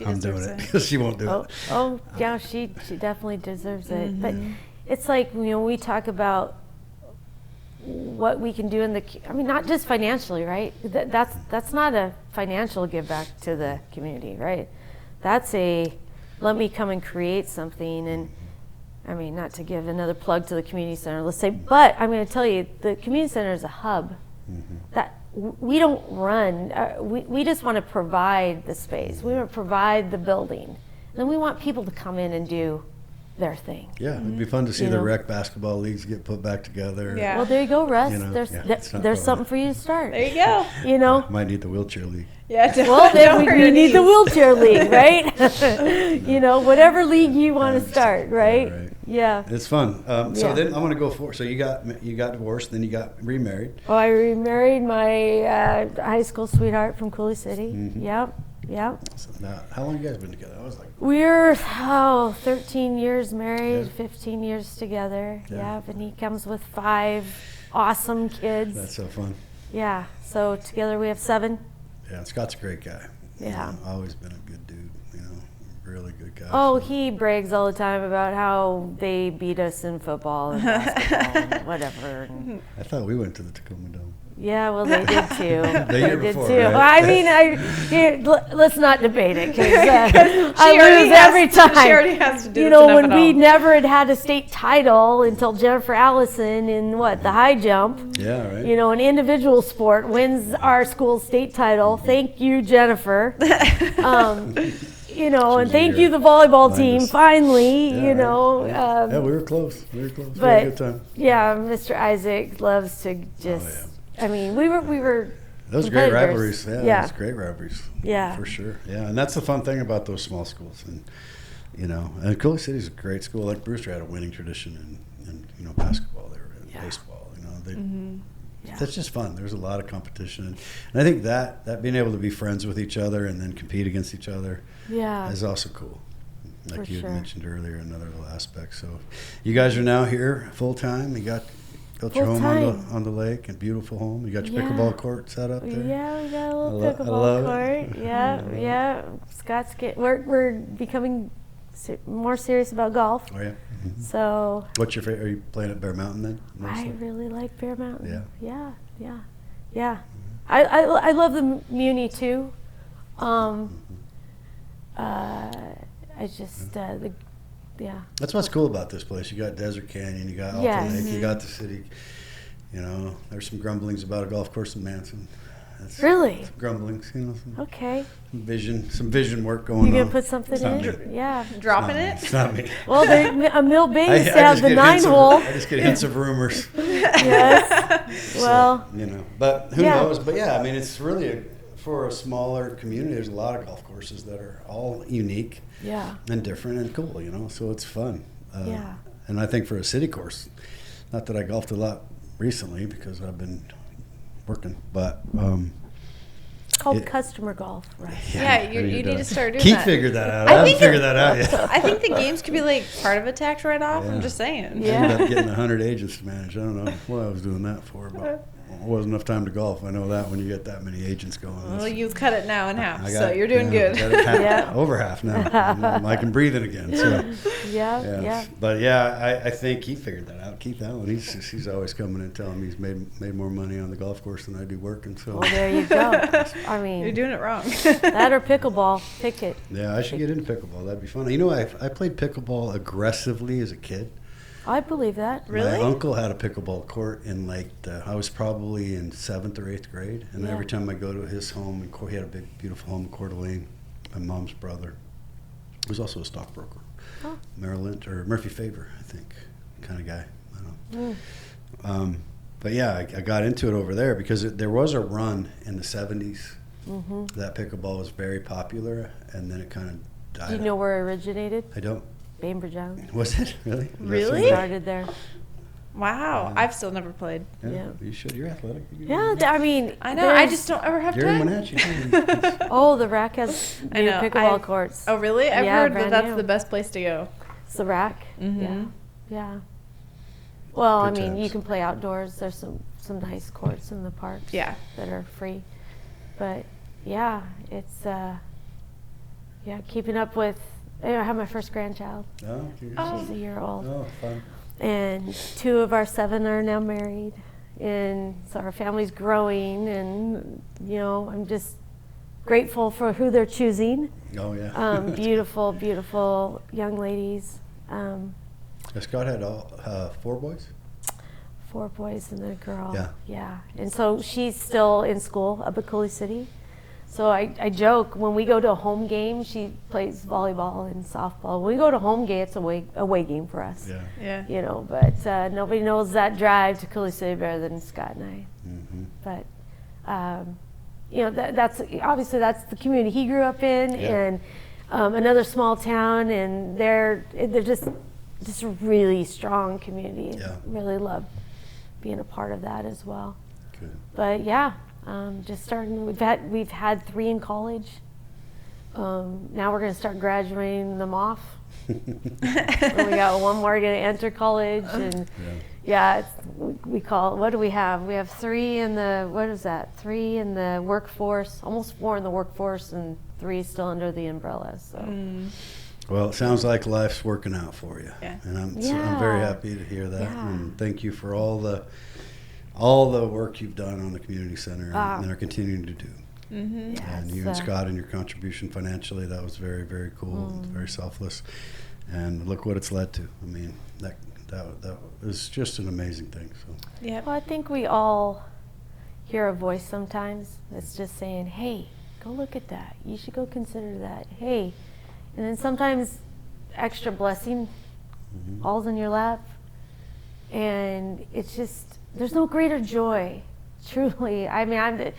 I'm doing it because she won't do it. Oh yeah, she definitely deserves it. But it's like we talk about what we can do in not just financially, right? That's not a financial give back to the community, right? That's let me come and create something. And not to give another plug to the community center, let's say, but I'm going to tell you, the community center is a hub that we don't run. We just want to provide the space. We want to provide the building. And then we want people to come in and do their thing. Yeah, it'd be fun to see the rec basketball leagues get put back together. Yeah. Well, there you go, Russ. There's something for you to start. There you go. Might need the wheelchair league. Yeah. Well, then we need the wheelchair league, right? Whatever league you want to start, right? Yeah. It's fun. So Yeah. then I'm going to go for, so you got divorced, then you got remarried. Oh, I remarried my high school sweetheart from Cooley City. Mhm. Yep. So now, how long you guys been together? I was like, We're 13 years married, Yeah. 15 years together. Yeah. Yep. And he comes with 5 awesome kids. that's so fun. Yeah. So together we have 7. Yeah, Scott's a great guy. Yeah. Always been a good dude, really good guy. Oh, So- he brags all the time about how they beat us in football and basketball and whatever. And I thought we went to the Tacoma Dome. yeah, well, they did too. The year They did before, too. right? I mean, let's not debate it because I already lose has- every time. she already has to do You this know, enough when at we all. never had a state title until Jennifer Allison in the high jump. Yeah, right. You know, an individual sport wins our school state title. Thank you, Jennifer. You know, and She's thank here. you, the volleyball Behind team. us. Finally, Yeah, you right. know. Yeah, we were close. We had a But good time. yeah, Mr. Isaac loves to just. I mean, we were. Those are great competitors. rivalries. Yeah, Yeah. those great rivalries. Yeah. For sure. Yeah, and that's the fun thing about those small schools. And, and Cooley City's a great school. Like Brewster had a winning tradition in basketball. They were in Yeah. baseball. They, Yeah. That's just fun. There's a lot of competition. And I think that being able to be friends with each other and then compete against each other Yeah. is also cool. Like For you had sure. mentioned earlier, another little aspect. So you guys are now here full time. You built your home Full-time. on the lake, a beautiful home. You got your Yeah. pickleball court set up there. Yeah, we got a little I love pickleball it. court. Yeah, yeah. Scott's we're becoming more serious about golf. Oh yeah. Mhm. So What's your favorite? Are you playing at Bear Mountain then? I mostly? really like Bear Mountain. Yeah. Yeah. I love the Muni too. I just yeah. That's what's cool about this place. You got Desert Canyon, you got Alta Yes. Lake, you got the city. There's some grumblings about a golf course in Manson. That's Really? some grumblings, some Okay. vision work going You on. gonna put something It's not in? me. Yeah. Dropping It's it? not me. Well, Mill Bay used to I have just the get hints 9-hole. I just get hints of rumors. Yes. Well, But who Yeah. knows? But yeah, I mean, it's really for a smaller community. There's a lot of golf courses that are all unique yeah. and different and cool. So it's fun. Yeah. And I think for a city course, not that I golfed a lot recently because I've been working, but It's called It- customer golf, right? Yeah, you need to start doing Keith that. figured that out. I I haven't think figured that out yet. I think the games could be like part of a tax write-off. Yeah. I'm just saying. Yeah. I ended up getting 100 agents to manage. I don't know what I was doing that for, but it wasn't enough time to golf. I know that when you get that many agents going. Well, That's- you cut it now in half, I so got- you're doing yeah, good. got it half- Yeah. Over half now. I can breathe it again. So. Yeah, yeah. But yeah, I think he figured that out. Keith Allen, he's always coming and telling me he's made more money on the golf course than I do working. So Well, there you go. I mean, You're doing it wrong. that or pickleball. Pick it. yeah, I should get into pickleball. That'd be fun. I played pickleball aggressively as a kid. I believe that. Really? My uncle had a pickleball court in I was probably in 7th or 8th grade, and Yeah. every time I go to his home, he had a big, beautiful home in Coeur d'Alene. My mom's brother was also a stockbroker, Oh. Maryland or Murphy Favor, I think, kind of guy. I don't know. But yeah, I got into it over there because there was a run in the 70s that pickleball was very popular, and then it kind of died. Do you know where it originated? I don't. Bainbridge Island. Was it really? Really? Started there. Wow, I've still never played. Yeah. You should. You're athletic. Yeah, I mean, I know. I there's- just don't ever have You're in time. Wenatchee. Oh, the Rack has I new know, pickleball courts. Oh, really? I've Yeah, heard that brand that's new. the best place to go. It's the Rack. Mhm. Yeah, yeah. Well, Good I mean, times. you can play outdoors. There's some nice courts in the parks. Yeah. That are free, but yeah, it's keeping up with. I have my first grandchild. No? She's a year old. Oh, fun. And 2 of our 7 are now married, and so our family's growing, and I'm just grateful for who they're choosing. Oh, yeah. Beautiful, beautiful young ladies. Scott had 4 boys? 4 boys and a girl. Yeah. And so she's still in school up at Cooley City. So I joke, when we go to a home game, she plays volleyball and softball. When we go to home game, it's a away game for us. Yeah. Yeah. But nobody knows that drive to Cooley City better than Scott and I. Mm-hmm. But that's obviously that's the community he grew up in, Yeah. and another small town, and they're just just a really strong community. Yeah. Really love being a part of that as well. Good. But yeah, just starting. We've had 3 in college. Now we're going to start graduating them off. And we got 1 more going to enter college, and we call it, what do we have? We have 3 in the, what is that? 3 in the workforce, almost 4 in the workforce, and 3 still under the umbrella. So. Well, it sounds like life's working out for you, and I'm very happy to hear that. Yeah. And thank you for all the work you've done on the community center and are continuing to do. Mm-hmm. Yeah, And you and Scott and your contribution financially, that was very, very cool, very selfless. And look what it's led to. I mean, that was just an amazing thing. So. Yeah. Well, I think we all hear a voice sometimes that's just saying, hey, go look at that. You should go consider that. Hey. And then sometimes extra blessing falls in your lap. And it's just, there's no greater joy, truly. I mean,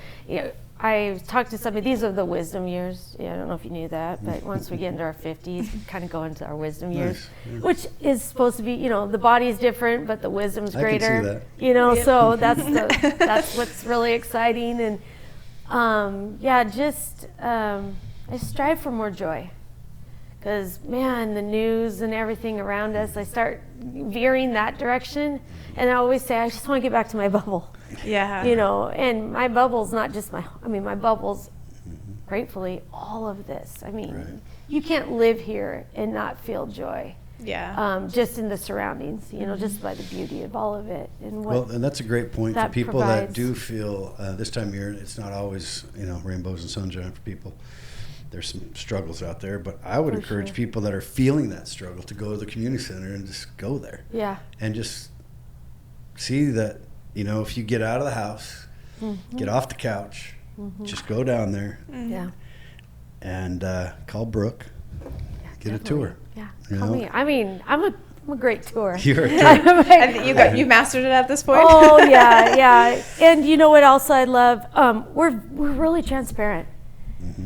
I talked to somebody, these are the wisdom years. Yeah, I don't know if you knew that, but once we get into our 50s, we kind of go into our wisdom years, which is supposed to be, the body's different, but the wisdom's greater. I can see that. So that's what's really exciting. And I just strive for more joy. Because, man, the news and everything around us, I start veering that direction. And I always say, I just want to get back to my bubble. Yeah. And my bubble's not just my bubble's, gratefully, all of this. I mean, you can't live here and not feel joy. Yeah. Just in the surroundings, just by the beauty of all of it. And and that's a great point for that people provides. that do feel this time of year, it's not always, rainbows and sunshine for people. There's some struggles out there, but I would encourage people that are feeling that struggle to go to the community center and just go there. Yeah. And just see that, if you get out of the house, get off the couch, just go down there and call Brooke, get a tour. Yeah, call me. I mean, I'm a great tour. You're a tour. I think you mastered it at this point. Oh, yeah. And you know what else I love? We're really transparent.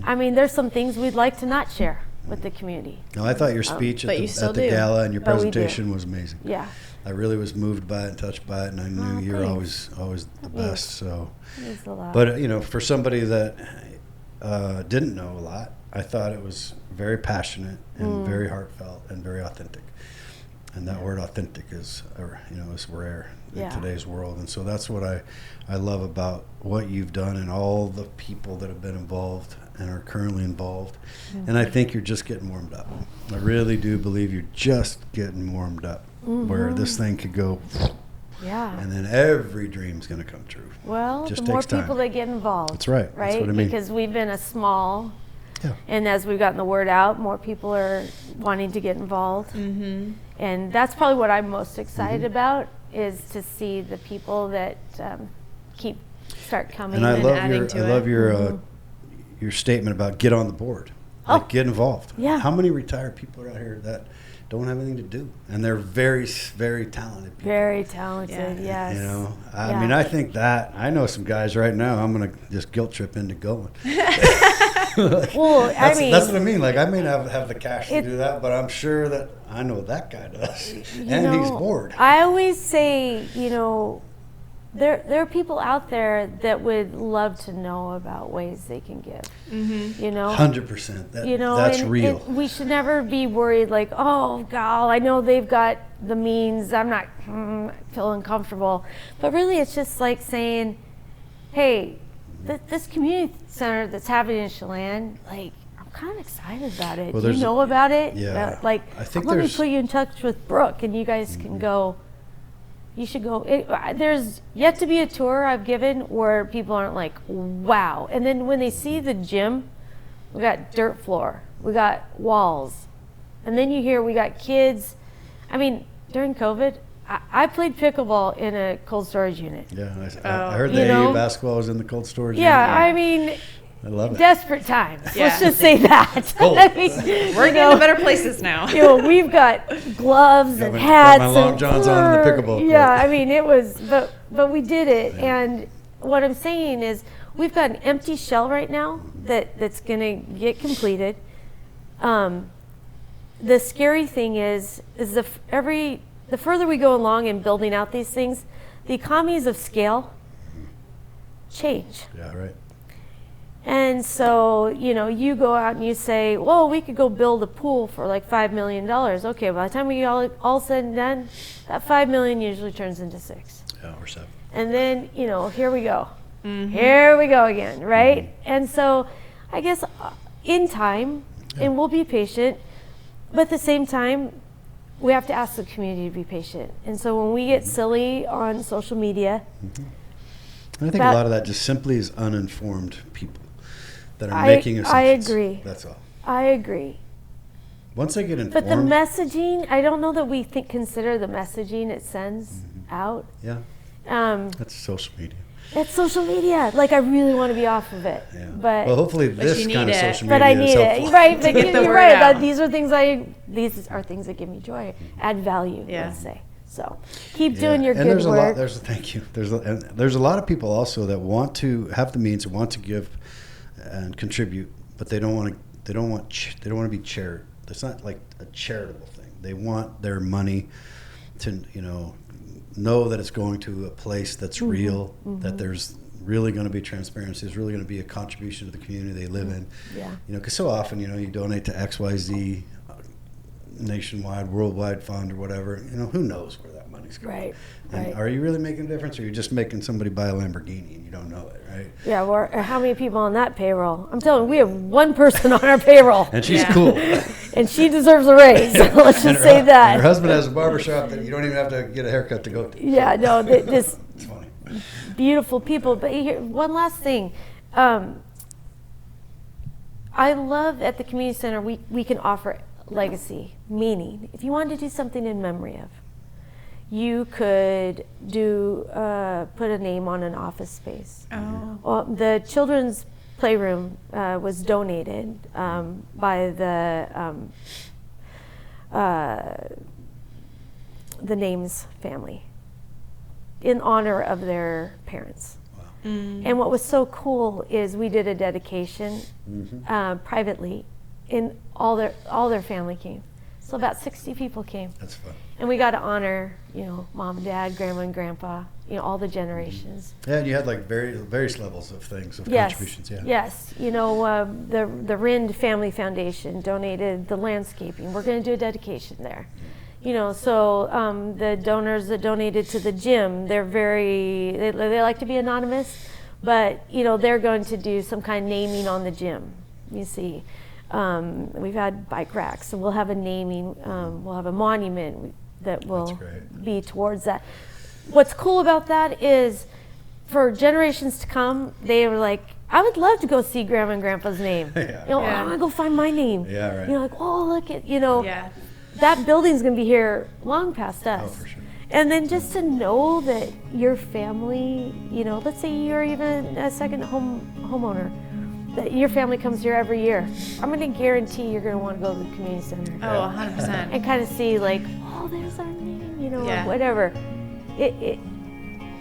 I mean, there's some things we'd like to not share with the community. No, I thought your speech at the gala and your presentation was amazing. Yeah. I really was moved by it and touched by it, and I knew you're always the best. So, means a lot. But for somebody that didn't know a lot, I thought it was very passionate and very heartfelt and very authentic. And that word authentic is rare in today's world. And so that's what I love about what you've done and all the people that have been involved and are currently involved. And I think you're just getting warmed up. I really do believe you're just getting warmed up where this thing could go. Yeah. And then every dream's going to come true. Well, just the more takes time. people that get involved. That's right. That's what I mean. Because we've been a small, and as we've gotten the word out, more people are wanting to get involved. And that's probably what I'm most excited about, is to see the people that start coming and adding to it. I love your statement about get on the board, get involved. Yeah. How many retired people are out here that don't have anything to do, and they're very, very talented people. Very talented, yes. I mean, I think that I know some guys right now. I'm gonna just guilt trip into going. That's what I mean. Like, I may not have the cash to do that, but I'm sure that I know that guy does, and he's bored. I always say, there are people out there that would love to know about ways they can give. 100%. That's real. We should never be worried like, oh, God, I know they've got the means. I'm not feeling comfortable. But really, it's just like saying, hey, this community center that's happening in Chelan, like, I'm kind of excited about it. Do you know about it? Yeah. I think let me put you in touch with Brooke, and you guys can go. You should go. There's yet to be a tour I've given where people aren't like, wow. And then when they see the gym, we got dirt floor, we got walls. And then you hear we got kids. I mean, during COVID, I played pickleball in a cold storage unit. Yeah, I heard the AU basketball was in the cold storage unit. Yeah, I mean, I love it. Desperate times. Let's just say that. I mean, we're getting to better places now. We've got gloves and hats. Got my long johns on in the pickleball court. Yeah, I mean, it was, but we did it. Yeah. And what I'm saying is, we've got an empty shell right now that's going to get completed. the scary thing is the further we go along in building out these things, the economies of scale change. Yeah, right. And so, you go out and you say, well, we could go build a pool for like $5 million. Okay, by the time we all said and done, that $5 million usually turns into 6. Yeah, or 7. And then, here we go. Here we go again, right? And so I guess in time, and we'll be patient, but at the same time, we have to ask the community to be patient. And so when we get silly on social media, I think a lot of that just simply is uninformed people that are making assumptions. I agree. That's all. I agree. Once they get informed. But the messaging, I don't know that we consider the messaging it sends out. Yeah. That's social media. It's social media. Like, I really want to be off of it. Yeah. But well, hopefully this kind of social media but I need is helpful. it. Right. But get the you're word right. out. These are things that give me joy, add value, let's say. So keep doing your and good there's work. Thank you. There's a lot of people also that want to have the means and want to give and contribute, but they don't want to be charitable. It's not like a charitable thing. They want their money to know that it's going to a place that's real, that there's really going to be transparency, there's really going to be a contribution to the community they live in. Yeah. Because so often, you donate to XYZ nationwide, worldwide fund or whatever, who knows where that money's going. Right. And Right. are you really making a difference, or are you just making somebody buy a Lamborghini and you don't know it, right? Yeah, or how many people on that payroll? I'm telling you, we have one person on our payroll. And she's cool. And she deserves a raise. Let's just say that. And her husband has a barbershop that you don't even have to get a haircut to go to. Yeah, no, this It's funny. beautiful people. But here, one last thing. I love at the community center we can offer legacy, meaning. If you wanted to do something in memory of, you could put a name on an office space. Oh. Well, the children's playroom was donated by the Names family in honor of their parents. Wow. And what was so cool is we did a dedication privately, and all their family came. So about 60 people came. That's fun. And we got to honor, mom and dad, grandma and grandpa, all the generations. Yeah, and you had like various levels of things, of contributions. Yeah. Yes. The Rind Family Foundation donated the landscaping. We're going to do a dedication there. So the donors that donated to the gym, they like to be anonymous, but they're going to do some kind of naming on the gym. You see, we've had bike racks, so we'll have a naming. We'll have a monument that will be towards that. What's cool about that is, for generations to come, they were like, I would love to go see Grandma and Grandpa's name. I want to go find my name. Yeah, right. Like, oh, look at that building's going to be here long past us. Oh, for sure. And then just to know that your family, let's say you're even a second homeowner, that your family comes here every year. I'm going to guarantee you're going to want to go to the community center. Oh, 100%. And kind of see like, oh, there's our name, or whatever.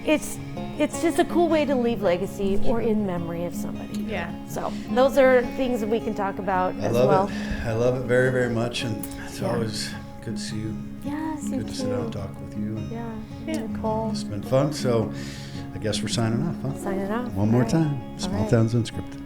It's just a cool way to leave legacy or in memory of somebody. Yeah. So those are things that we can talk about as well. I love it very, very much, and it's always good to see you. Yes, good to sit down and talk with you. Yeah. Nicole. It's been fun. So I guess we're signing off, huh? Signing off. One more All right. time. Small All right. Towns Unscripted.